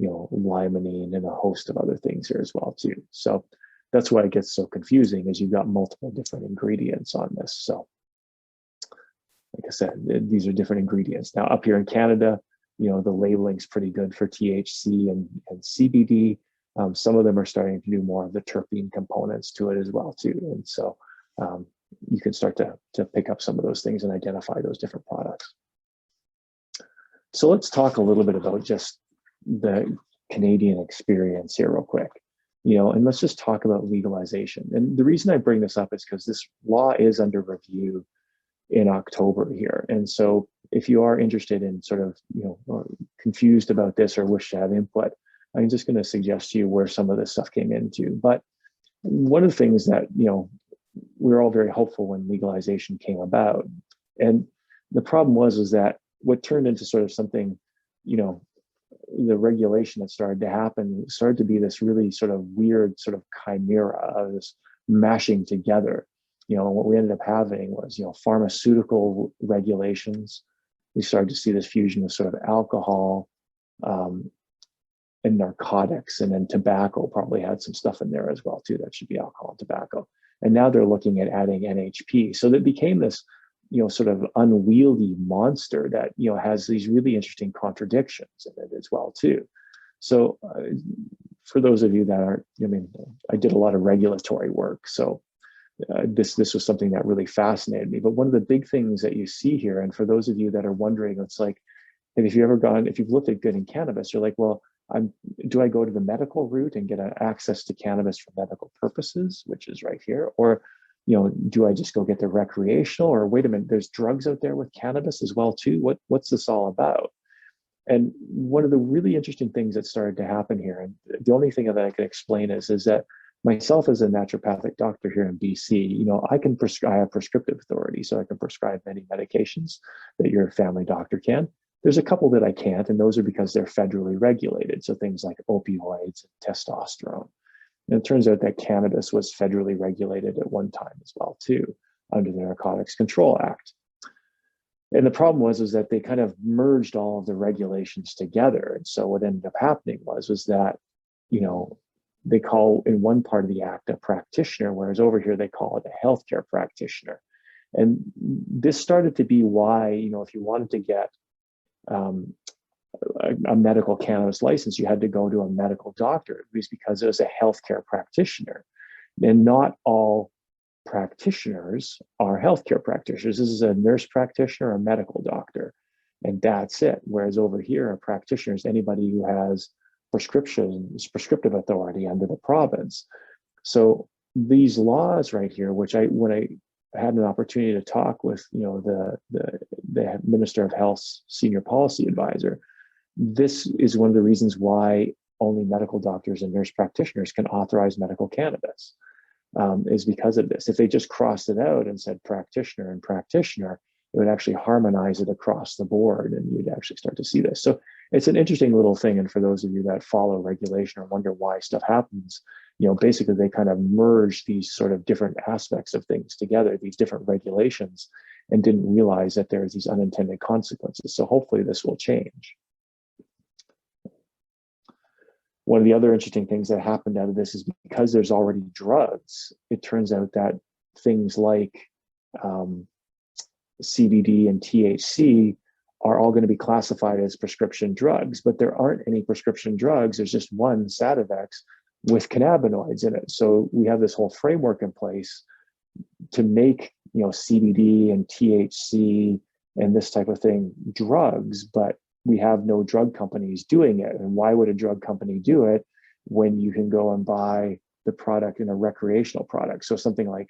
limonene, and a host of other things here as well too. So that's why it gets so confusing, is you've got multiple different ingredients on this. So like I said, these are different ingredients. Now up here in Canada, the labeling's pretty good for THC and CBD. Some of them are starting to do more of the terpene components to it as well too. And so you can start to pick up some of those things and identify those different products. So let's talk a little bit about just the Canadian experience here real quick, and let's just talk about legalization. And the reason I bring this up is because this law is under review in October here. And so if you are interested in sort of, or confused about this or wish to have input, I'm just going to suggest to you where some of this stuff came into. But one of the things that, we were all very hopeful when legalization came about. And the problem was that what turned into sort of something, the regulation that started to happen started to be this really sort of weird sort of chimera of this mashing together. What we ended up having was, pharmaceutical regulations. We started to see this fusion of sort of alcohol and narcotics, and then tobacco probably had some stuff in there as well too. That should be alcohol and tobacco. And now they're looking at adding NHP. So that became this, sort of unwieldy monster that, has these really interesting contradictions in it as well too. So for those of you that aren't, I did a lot of regulatory work. So this was something that really fascinated me. But one of the big things that you see here, and for those of you that are wondering, it's like, and if you've looked at good in cannabis, you're like, well, do I go to the medical route and get access to cannabis for medical purposes, which is right here? Or, do I just go get the recreational? Or wait a minute, there's drugs out there with cannabis as well too? What's this all about? And one of the really interesting things that started to happen here, and the only thing that I can explain is that myself as a naturopathic doctor here in BC, I have prescriptive authority, so I can prescribe many medications that your family doctor can. There's a couple that I can't, and those are because they're federally regulated. So things like opioids and testosterone. And it turns out that cannabis was federally regulated at one time as well too, under the Narcotics Control Act. And the problem was that they kind of merged all of the regulations together. And so what ended up happening was that, they call in one part of the act a practitioner, whereas over here they call it a healthcare practitioner. And this started to be why, if you wanted to get a medical cannabis license, you had to go to a medical doctor. It was because it was a healthcare practitioner. And not all practitioners are healthcare practitioners. This is a nurse practitioner or a medical doctor, and that's it. Whereas over here, a practitioner is anybody who has prescriptive authority under the province. So these laws right here, which when I had an opportunity to talk with, the Minister of Health's senior policy advisor, this is one of the reasons why only medical doctors and nurse practitioners can authorize medical cannabis, is because of this. If they just crossed it out and said practitioner and practitioner, it would actually harmonize it across the board, and you'd actually start to see this. So it's an interesting little thing. And for those of you that follow regulation or wonder why stuff happens, basically they kind of merge these sort of different aspects of things together, these different regulations, and didn't realize that there's these unintended consequences. So hopefully this will change. One of the other interesting things that happened out of this is because there's already drugs, it turns out that things like CBD and THC are all going to be classified as prescription drugs, but there aren't any prescription drugs. There's just one Sativex with cannabinoids in it. So we have this whole framework in place to make, CBD and THC and this type of thing drugs, but we have no drug companies doing it. And why would a drug company do it when you can go and buy the product in a recreational product? So something like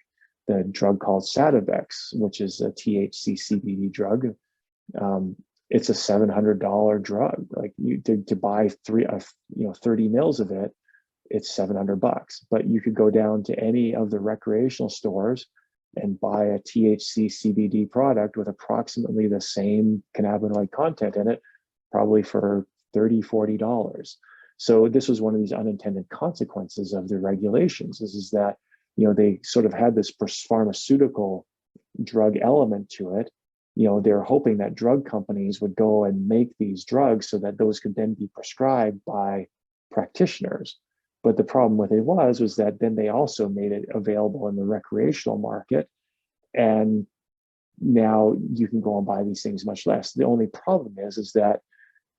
the drug called Sativex, which is a THC CBD drug, it's a $700 drug. Like to buy 30 mils of it it's $700. But you could go down to any of the recreational stores and buy a THC CBD product with approximately the same cannabinoid content in it, probably for $30, $40. So this was one of these unintended consequences of the regulations, is that, you know, they sort of had this pharmaceutical drug element to it. You know, they're hoping that drug companies would go and make these drugs so that those could then be prescribed by practitioners. But the problem with it was that then they also made it available in the recreational market. And now you can go and buy these things much less. The only problem is that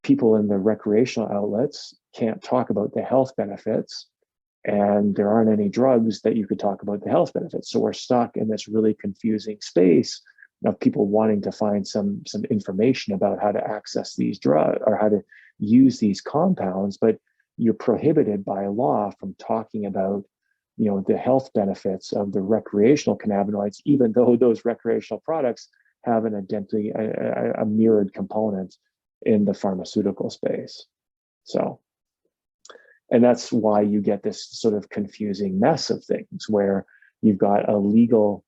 people in the recreational outlets can't talk about the health benefits, and there aren't any drugs that you could talk about the health benefits. So we're stuck in this really confusing space of people wanting to find some information about how to access these drugs or how to use these compounds, but you're prohibited by law from talking about, you know, the health benefits of the recreational cannabinoids, even though those recreational products have an identity, a mirrored component in the pharmaceutical space. So, and that's why you get this sort of confusing mess of things where you've got a legal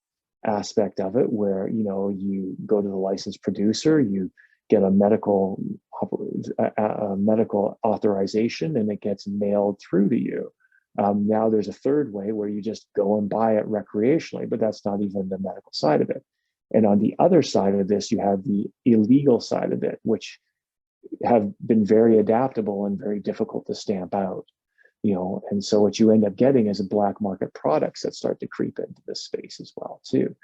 aspect of it where, you know, you go to the licensed producer, you get a medical authorization, and it gets mailed through to you. Now there's a third way where you just go and buy it recreationally, but that's not even the medical side of it. And on the other side of this, you have the illegal side of it, which have been very adaptable and very difficult to stamp out. You know, and so what you end up getting is a black market products that start to creep into this space as well too.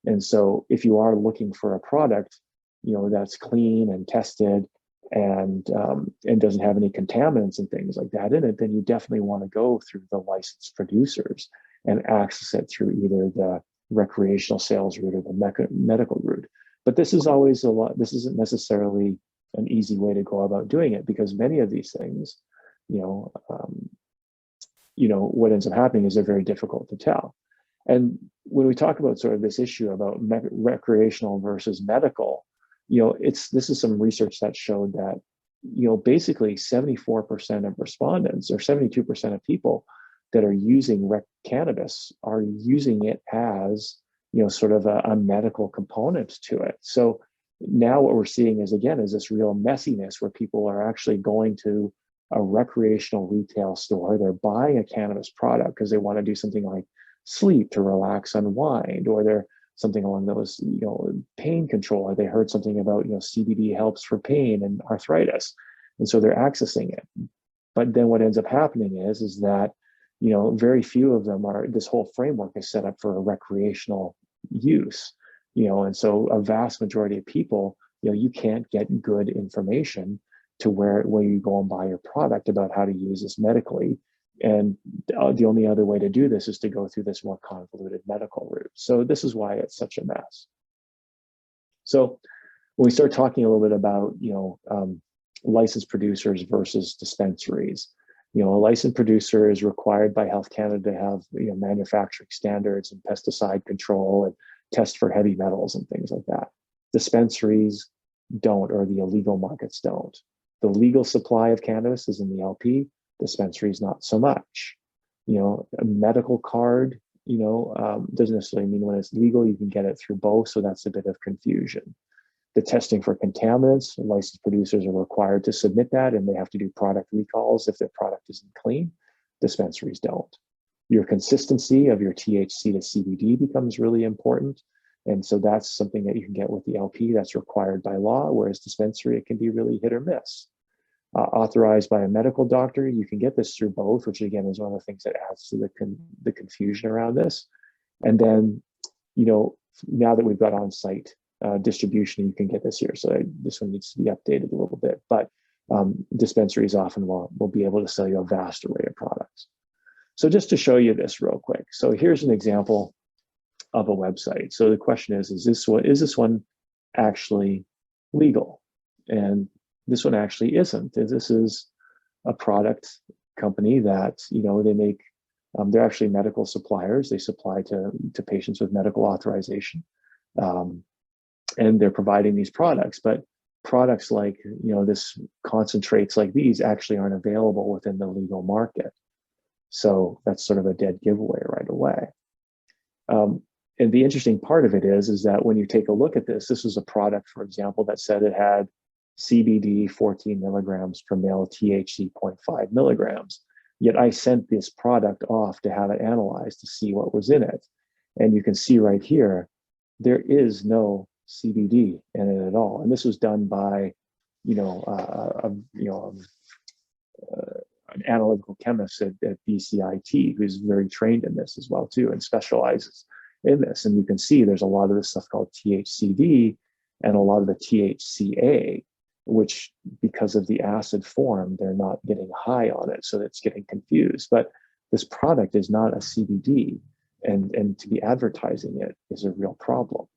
And so if you are looking for a product, you know, that's clean and tested and doesn't have any contaminants and things like that in it, then you definitely want to go through the licensed producers and access it through either the recreational sales route or the medical route. But this is always this isn't necessarily an easy way to go about doing it, because many of these things, what ends up happening is they're very difficult to tell. And when we talk about sort of this issue about recreational versus medical, this is some research that showed that, basically 74% of respondents or 72% of people that are using cannabis are using it as, sort of a medical component to it. So now what we're seeing is this real messiness where people are actually going to a recreational retail store. They're buying a cannabis product because they want to do something like sleep, to relax, unwind, or they're something along those, pain control, or they heard something about, CBD helps for pain and arthritis. And so they're accessing it. But then what ends up happening is that, very few of them this whole framework is set up for a recreational use, and so a vast majority of people, you can't get good information to where you go and buy your product about how to use this medically. And the only other way to do this is to go through this more convoluted medical route. So this is why it's such a mess. So when we start talking a little bit about, licensed producers versus dispensaries, a licensed producer is required by Health Canada to have, manufacturing standards and pesticide control and test for heavy metals and things like that. Dispensaries don't, or the illegal markets don't. The legal supply of cannabis is in the LP, dispensaries not so much. A medical card, doesn't necessarily mean when it's legal, you can get it through both. So that's a bit of confusion. The testing for contaminants, licensed producers are required to submit that, and they have to do product recalls if their product isn't clean. Dispensaries don't. Your consistency of your THC to CBD becomes really important. And so that's something that you can get with the LP that's required by law, whereas dispensary, it can be really hit or miss. Authorized by a medical doctor, you can get this through both, which again is one of the things that adds to the confusion around this. And then, now that we've got on-site distribution, you can get this here. So this one needs to be updated a little bit, but dispensaries often will be able to sell you a vast array of products. So just to show you this real quick. So here's an example of a website. So the question is this one actually legal? And this one actually isn't. This is a product company that, they make, they're actually medical suppliers. They supply to patients with medical authorization. And they're providing these products, but products like, this concentrates like these actually aren't available within the legal market. So that's sort of a dead giveaway right away. And the interesting part of it is that when you take a look at this, this was a product, for example, that said it had CBD 14 milligrams per mil, THC 0.5 milligrams. Yet I sent this product off to have it analyzed to see what was in it. And you can see right here, there is no CBD in it at all. And this was done by, an analytical chemist at BCIT, who's very trained in this as well too, and specializes in this. And you can see there's a lot of this stuff called THCV and a lot of the THCA, which because of the acid form, they're not getting high on it. So it's getting confused. But this product is not a CBD, and to be advertising it is a real problem.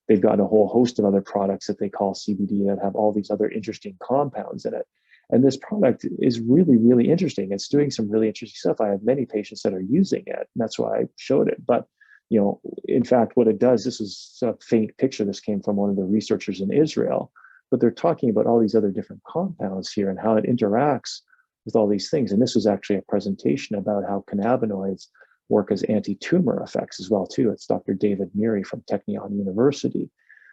They've got a whole host of other products that they call CBD that have all these other interesting compounds in it. And this product is really, really interesting. It's doing some really interesting stuff. I have many patients that are using it, and that's why I showed it. But, in fact, what it does, this is a faint picture. This came from one of the researchers in Israel, but they're talking about all these other different compounds here and how it interacts with all these things. And this was actually a presentation about how cannabinoids work as anti-tumor effects as well, too. It's Dr. David Meary from Technion University.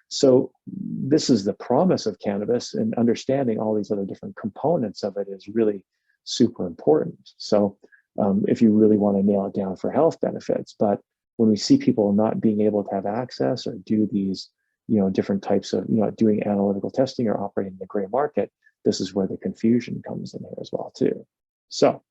So this is the promise of cannabis, and understanding all these other different components of it is really super important. So if you really want to nail it down for health benefits, but when we see people not being able to have access or do these, different types of, doing analytical testing or operating in the gray market, this is where the confusion comes in here as well too. So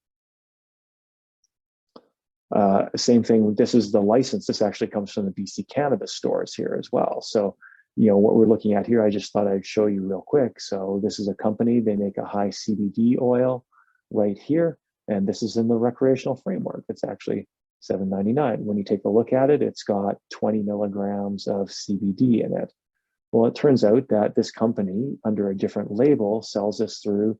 same thing, this is the license. This actually comes from the BC cannabis stores here as well. So what we're looking at here, I just thought I'd show you real quick. So this is a company, they make a high CBD oil right here. And this is in the recreational framework. It's actually $7.99. When you take a look at it, it's got 20 milligrams of CBD in it. Well, it turns out that this company, under a different label, sells this through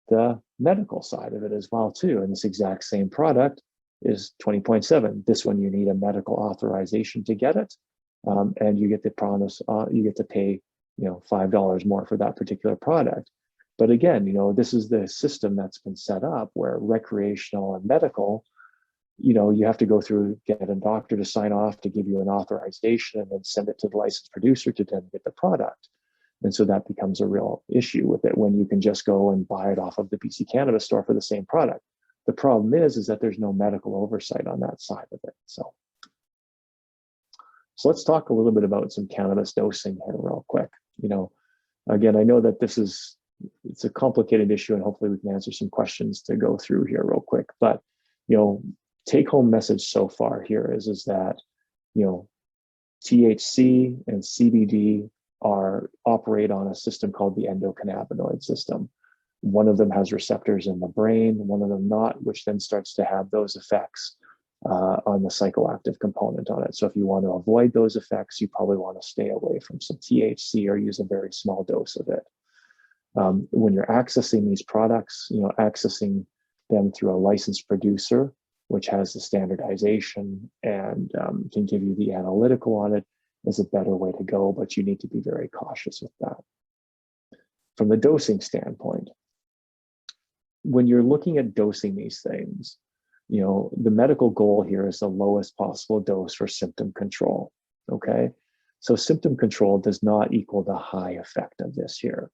the medical side of it as well too. And this exact same product is 20.7. This one, you need a medical authorization to get it. And you get the promise, you get to pay, $5 more for that particular product. But again, this is the system that's been set up where recreational and medical, you have to go through, get a doctor to sign off to give you an authorization and then send it to the licensed producer to then get the product. And so that becomes a real issue with it when you can just go and buy it off of the BC cannabis store for the same product. The problem is that there's no medical oversight on that side of it. So let's talk a little bit about some cannabis dosing here real quick. Again, I know that it's a complicated issue, and hopefully we can answer some questions to go through here real quick. But, take home message so far here is that, THC and CBD operate on a system called the endocannabinoid system. One of them has receptors in the brain, one of them not, which then starts to have those effects on the psychoactive component on it. So if you want to avoid those effects, you probably want to stay away from some THC or use a very small dose of it. When you're accessing these products, accessing them through a licensed producer, which has the standardization and can give you the analytical on it, is a better way to go, but you need to be very cautious with that. From the dosing standpoint, when you're looking at dosing these things, the medical goal here is the lowest possible dose for symptom control, okay? So symptom control does not equal the high effect of this here.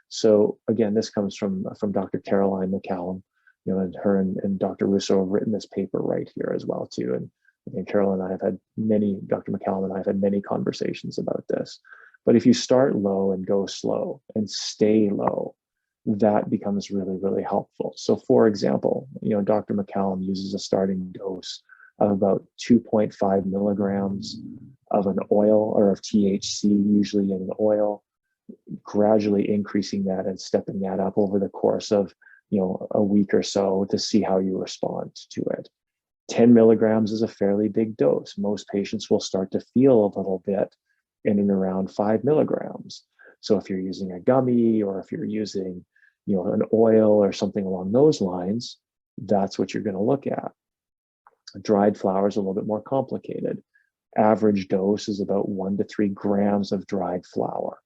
So again, this comes from Dr. Caroline McCallum, and her and Dr. Russo have written this paper right here as well too. And again, Caroline and I have had Dr. McCallum and I have had many conversations about this. But if you start low and go slow and stay low, that becomes really, really helpful. So for example, Dr. McCallum uses a starting dose of about 2.5 milligrams of an oil or of THC, usually in an oil, gradually increasing that and stepping that up over the course of, a week or so to see how you respond to it. 10 milligrams is a fairly big dose. Most patients will start to feel a little bit in and around 5 milligrams. So if you're using a gummy or if you're using, an oil or something along those lines, that's what you're going to look at. Dried flower is a little bit more complicated. Average dose is about 1 to 3 grams of dried flower.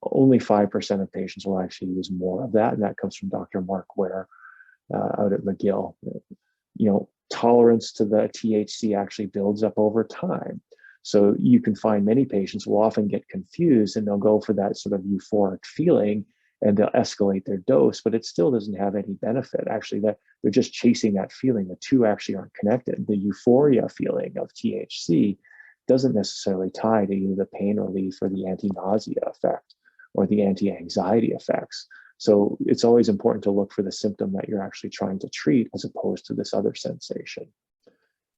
Only 5% of patients will actually use more of that, and that comes from Dr. Mark Ware, out at McGill. Tolerance to the THC actually builds up over time. So you can find many patients will often get confused and they'll go for that sort of euphoric feeling and they'll escalate their dose, but it still doesn't have any benefit. Actually, that they're just chasing that feeling. The two actually aren't connected. The euphoria feeling of THC doesn't necessarily tie to either the pain relief or the anti-nausea effect or the anti-anxiety effects. So it's always important to look for the symptom that you're actually trying to treat as opposed to this other sensation.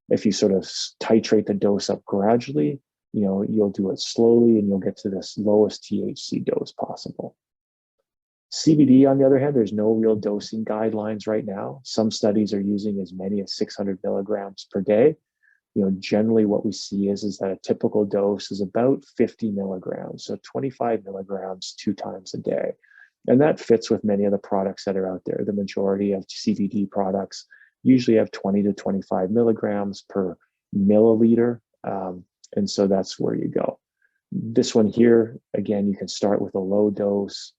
If you sort of titrate the dose up gradually, you'll do it slowly and you'll get to this lowest THC dose possible. CBD, on the other hand, there's no real dosing guidelines right now. Some studies are using as many as 600 milligrams per day. Generally what we see is that a typical dose is about 50 milligrams, so 25 milligrams 2 times a day. And that fits with many of the products that are out there. The majority of CBD products usually have 20 to 25 milligrams per milliliter. And so that's where you go. This one here, again, you can start with a low dose,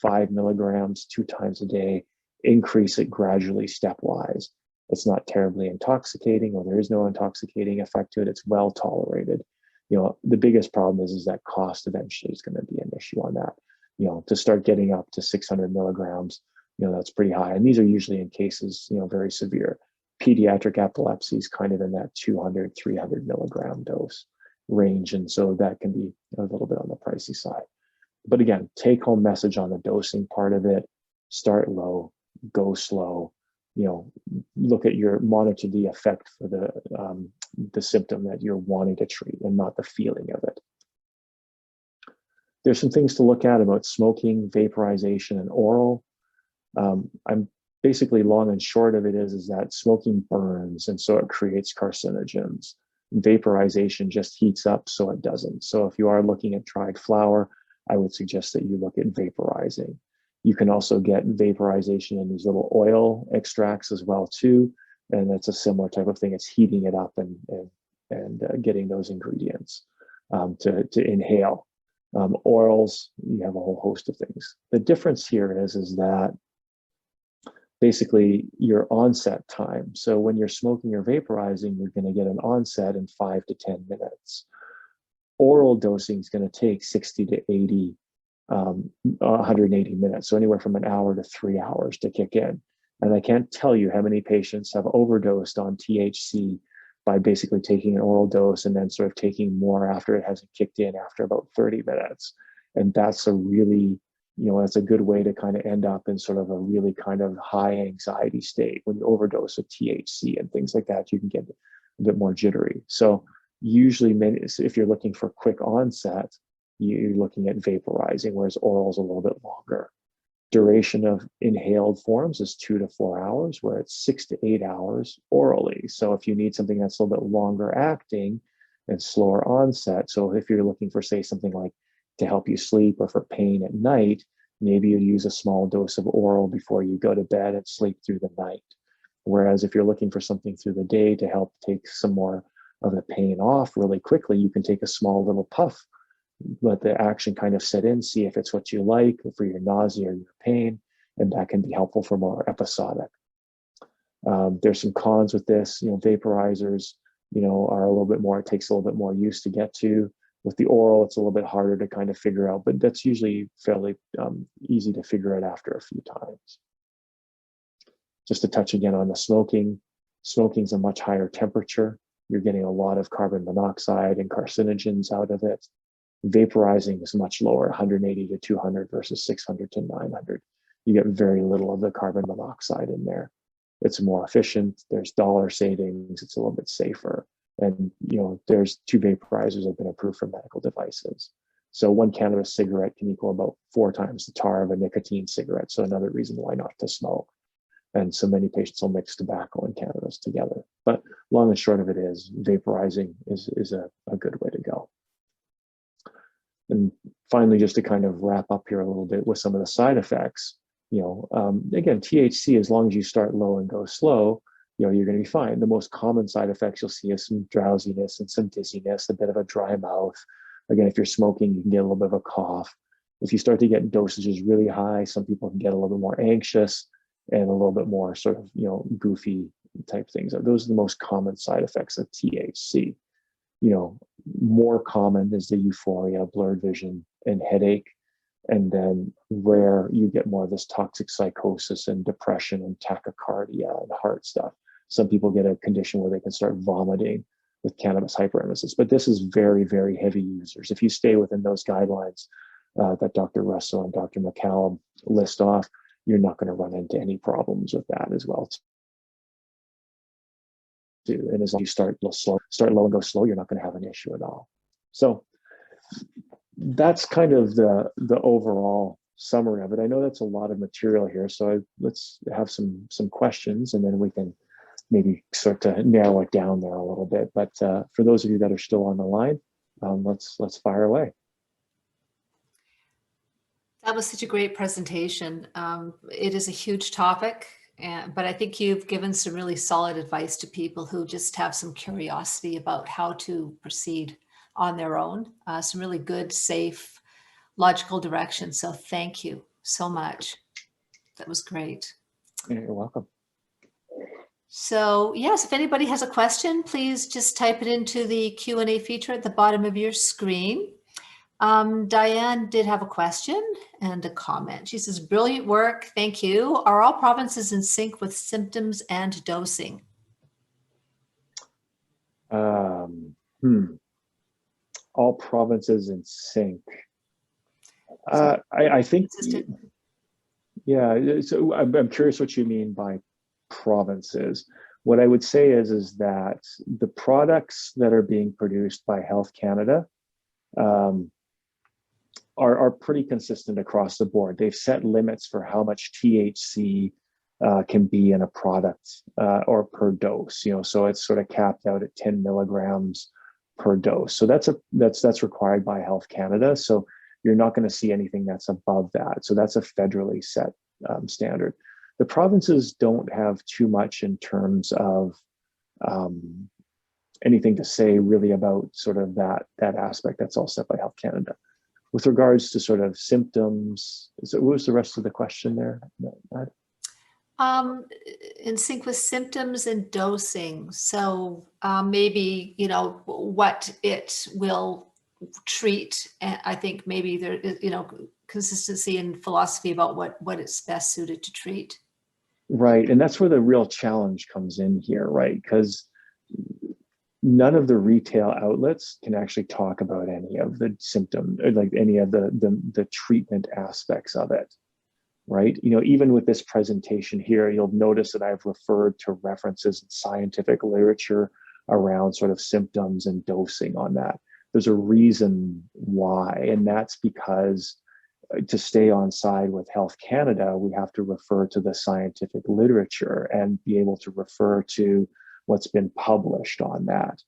5 milligrams 2 times a day, increase it gradually stepwise. It's not terribly intoxicating, or there is no intoxicating effect to it. It's well tolerated. The biggest problem is that cost eventually is going to be an issue on that. To start getting up to 600 milligrams, that's pretty high. And these are usually in cases, very severe. Pediatric epilepsy is kind of in that 200, 300 milligram dose range. And so that can be a little bit on the pricey side. But again, take home message on the dosing part of it: start low, go slow, monitor the effect for the symptom that you're wanting to treat and not the feeling of it. There's some things to look at about smoking, vaporization, and oral. I'm basically, long and short of it is that smoking burns, and so it creates carcinogens. Vaporization just heats up, so it doesn't. So if you are looking at dried flower, I would suggest that you look at vaporizing. You can also get vaporization in these little oil extracts as well too, and that's a similar type of thing. It's heating it up and getting those ingredients to inhale. Oils, you have a whole host of things. The difference here is that basically your onset time. So when you're smoking or vaporizing, you're going to get an onset in 5 to 10 minutes. Oral dosing is going to take 60 to 80, 180 minutes. So anywhere from an hour to 3 hours to kick in. And I can't tell you how many patients have overdosed on THC by basically taking an oral dose and then sort of taking more after it hasn't kicked in after about 30 minutes. And that's a really, that's a good way to kind of end up in sort of a really kind of high anxiety state. When you overdose with THC and things like that, you can get a bit more jittery. So usually, if you're looking for quick onset, you're looking at vaporizing, whereas oral is a little bit longer. Duration of inhaled forms is 2 to 4 hours, where it's 6 to 8 hours orally. So if you need something that's a little bit longer acting and slower onset, so if you're looking for, say, something like to help you sleep or for pain at night, maybe you use a small dose of oral before you go to bed and sleep through the night. Whereas if you're looking for something through the day to help take some more of the pain off really quickly, you can take a small little puff, let the action kind of set in, see if it's what you like for your nausea or your pain, and that can be helpful for more episodic. There's some cons with this. Vaporizers, are a little bit more, it takes a little bit more use to get to. With the oral, it's a little bit harder to kind of figure out, but that's usually fairly easy to figure out after a few times. Just to touch again on the smoking, smoking's a much higher temperature. You're getting a lot of carbon monoxide and carcinogens out of it. Vaporizing is much lower, 180 to 200 versus 600 to 900. You get very little of the carbon monoxide in there. It's more efficient. There's dollar savings. It's a little bit safer. And, there's 2 vaporizers that have been approved for medical devices. So 1 cannabis cigarette can equal about 4 times the tar of a nicotine cigarette. So another reason why not to smoke. And so many patients will mix tobacco and cannabis together. But long and short of it is, vaporizing is a good way to go. And finally, just to kind of wrap up here a little bit with some of the side effects, again, THC, as long as you start low and go slow, you're going to be fine. The most common side effects you'll see is some drowsiness and some dizziness, a bit of a dry mouth. Again, if you're smoking, you can get a little bit of a cough. If you start to get dosages really high, some people can get a little bit more anxious. and a little bit more sort of, goofy type things. Those are the most common side effects of THC. More common is the euphoria, blurred vision, and headache. And then rare, you get more of this toxic psychosis and depression and tachycardia and heart stuff. Some people get a condition where they can start vomiting with cannabis hyperemesis, but this is very, very heavy users. If you stay within those guidelines that Dr. Russell and Dr. McCallum list off, you're not going to run into any problems with that as well. And as long as you start low and go slow, you're not going to have an issue at all. So that's kind of the overall summary of it. I know that's a lot of material here, so let's have some questions, and then we can maybe start to narrow it down there a little bit. But for those of you that are still on the line, let's fire away. That was such a great presentation. It is a huge topic, but I think you've given some really solid advice to people who just have some curiosity about how to proceed on their own. Some really good, safe, logical direction. So thank you so much. That was great. You're welcome. So yes, if anybody has a question, please just type it into the Q&A feature at the bottom of your screen. Diane did have a question and a comment. She says, brilliant work. Thank you. Are all provinces in sync with symptoms and dosing? All provinces in sync. I think, yeah, so I'm curious what you mean by provinces. What I would say is that the products that are being produced by Health Canada are pretty consistent across the board. They've set limits for how much THC can be in a product or per dose, so it's sort of capped out at 10 milligrams per dose. So that's required by Health Canada. So you're not going to see anything that's above that. So that's a federally set standard. The provinces don't have too much in terms of anything to say really about sort of that aspect. That's all set by Health Canada. With regards to sort of symptoms, what was the rest of the question there? In sync with symptoms and dosing. So maybe, what it will treat. And I think maybe there is, consistency in philosophy about what it's best suited to treat. Right. And that's where the real challenge comes in here, right? Because none of the retail outlets can actually talk about any of the symptom, like any of the treatment aspects of it. Right. Even with this presentation here, you'll notice that I've referred to references in scientific literature around sort of symptoms and dosing on that. There's a reason why, and that's because to stay on side with Health Canada, we have to refer to the scientific literature and be able to refer to what's been published on that.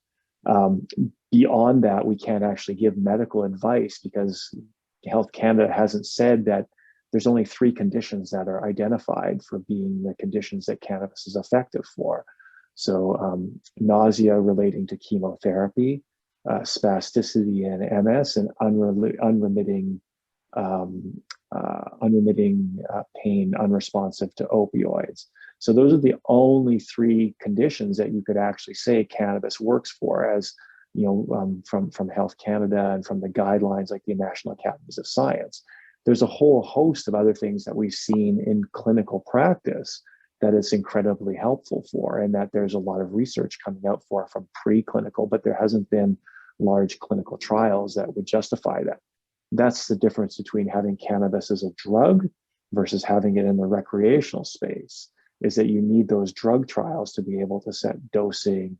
Beyond that, we can't actually give medical advice because Health Canada hasn't said that there's only 3 conditions that are identified for being the conditions that cannabis is effective for. So nausea relating to chemotherapy, spasticity in MS, and unremitting pain unresponsive to opioids. So those are the only 3 conditions that you could actually say cannabis works for, as from Health Canada and from the guidelines like the National Academies of Science. There's a whole host of other things that we've seen in clinical practice that it's incredibly helpful for, and that there's a lot of research coming out for from preclinical, but there hasn't been large clinical trials that would justify that. That's the difference between having cannabis as a drug versus having it in the recreational space, is that you need those drug trials to be able to set dosing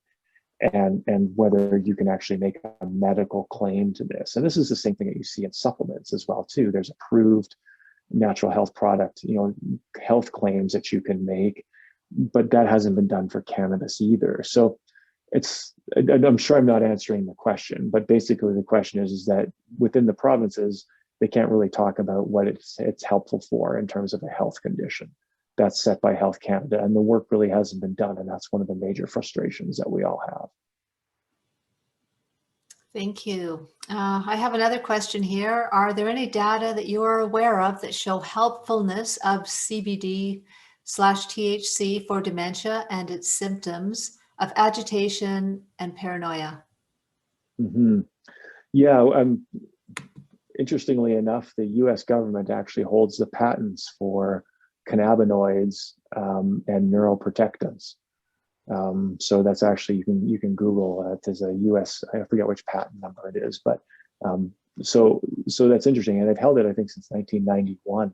and whether you can actually make a medical claim to this. And this is the same thing that you see in supplements as well too. There's approved natural health product, health claims that you can make, but that hasn't been done for cannabis either. So I'm sure I'm not answering the question, but basically the question is that within the provinces, they can't really talk about what it's helpful for in terms of a health condition. That's set by Health Canada, and the work really hasn't been done, and that's one of the major frustrations that we all have. Thank you. I have another question here. Are there any data that you are aware of that show helpfulness of CBD THC for dementia and its symptoms of agitation and paranoia. Mm-hmm. Yeah, interestingly enough, the US government actually holds the patents for cannabinoids and neuroprotectants. So that's actually, you can Google it. There's a US, I forget which patent number it is, but so that's interesting. And they've held it, I think, since 1991,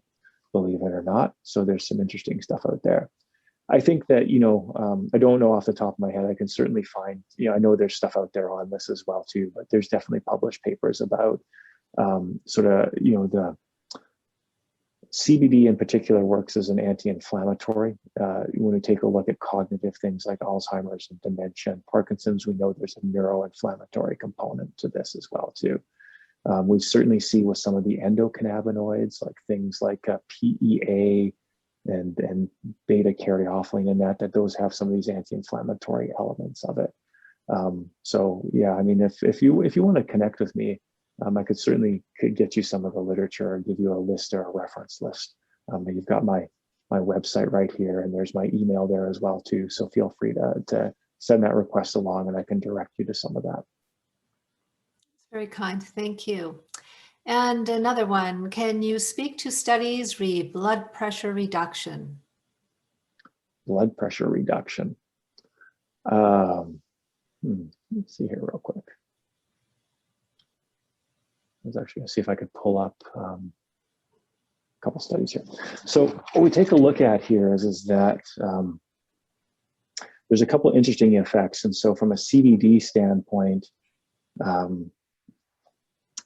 believe it or not. So there's some interesting stuff out there. I think that, I don't know off the top of my head. I can certainly find, I know there's stuff out there on this as well too, but there's definitely published papers about the CBD in particular works as an anti-inflammatory. When we take a look at cognitive things like Alzheimer's and dementia and Parkinson's, we know there's a neuroinflammatory component to this as well too. We certainly see with some of the endocannabinoids, like things like PEA and beta caryophyllene and that those have some of these anti-inflammatory elements of it. So yeah, I mean, if you want to connect with me, I could certainly get you some of the literature or give you a list or a reference list. You've got my website right here, and there's my email there as well too. So feel free to send that request along, and I can direct you to some of that. That's very kind. Thank you. And another one, can you speak to studies re blood pressure reduction? Blood pressure reduction. Let's see here real quick. I was actually going to see if I could pull up a couple studies here. So what we take a look at here is that there's a couple interesting effects. And so from a CBD standpoint,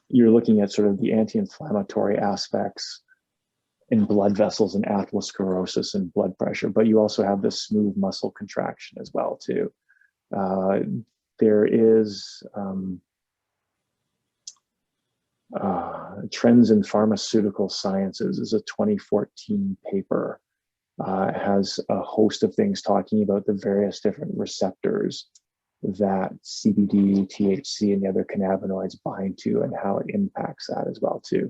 you're looking at sort of the anti-inflammatory aspects in blood vessels and atherosclerosis and blood pressure, but you also have the smooth muscle contraction as well too. There is Trends in Pharmaceutical Sciences is a 2014 paper. It has a host of things talking about the various different receptors that CBD, THC, and the other cannabinoids bind to and how it impacts that as well too.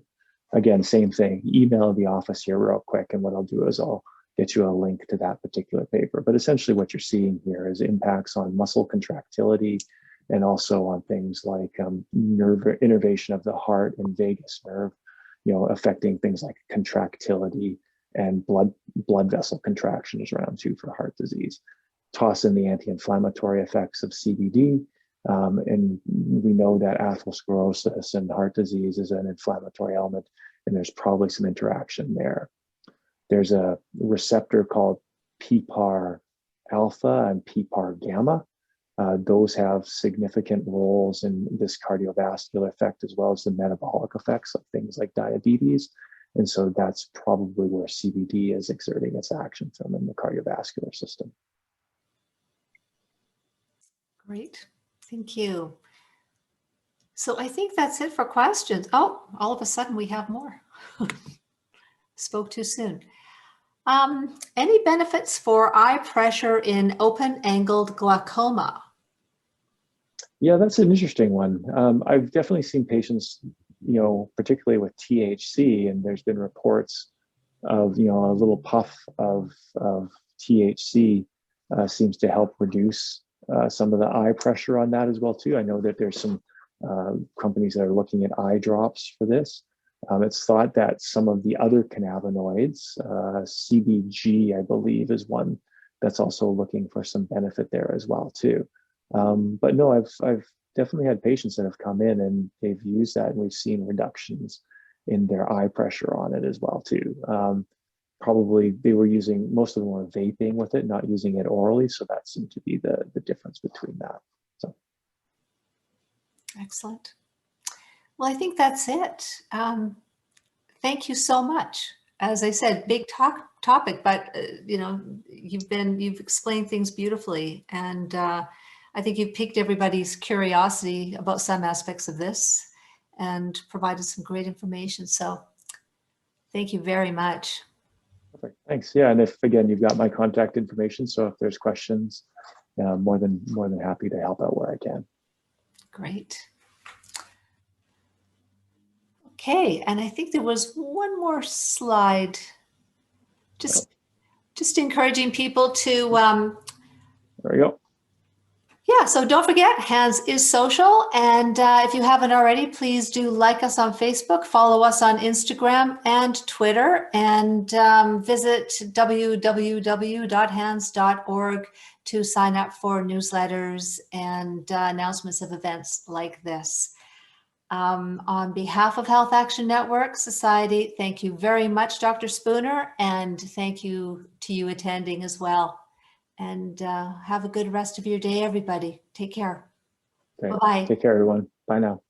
Again, same thing, email the office here real quick, and what I'll do is I'll get you a link to that particular paper. But essentially what you're seeing here is impacts on muscle contractility and also on things like nerve innervation of the heart and vagus nerve, affecting things like contractility and blood vessel contractions around too for heart disease. Toss in the anti-inflammatory effects of CBD, and we know that atherosclerosis and heart disease is an inflammatory element, and there's probably some interaction there. There's a receptor called PPAR alpha and PPAR gamma. Those have significant roles in this cardiovascular effect as well as the metabolic effects of things like diabetes. And so that's probably where CBD is exerting its action from in the cardiovascular system. Great, thank you. So I think that's it for questions. Oh, all of a sudden we have more. Spoke too soon. Any benefits for eye pressure in open-angled glaucoma? Yeah, that's an interesting one. I've definitely seen patients, particularly with THC, and there's been reports of, a little puff of THC seems to help reduce some of the eye pressure on that as well too. I know that there's some companies that are looking at eye drops for this. It's thought that some of the other cannabinoids, CBG, I believe, is one that's also looking for some benefit there as well too. But no, I've definitely had patients that have come in and they've used that, and we've seen reductions in their eye pressure on it as well too. Probably they were using, most of them were vaping with it, not using it orally. So that seemed to be the difference between that. So. Excellent. Well, I think that's it. Thank you so much. As I said, big topic, but you've explained things beautifully, and I think you've piqued everybody's curiosity about some aspects of this and provided some great information. So thank you very much. Perfect. Thanks. Yeah, and if again you've got my contact information, so if there's questions, more than happy to help out where I can. Great. Okay, and I think there was one more slide. Just Just encouraging people to, There we go. yeah, so don't forget, Hands is social. And if you haven't already, please do like us on Facebook, follow us on Instagram and Twitter, and visit www.hands.org to sign up for newsletters and announcements of events like this. On behalf of Health Action Network Society, thank you very much, Dr. Spooner, and thank you to you attending as well. And have a good rest of your day, everybody. Take care. Okay. Bye-bye. Take care, everyone. Bye now.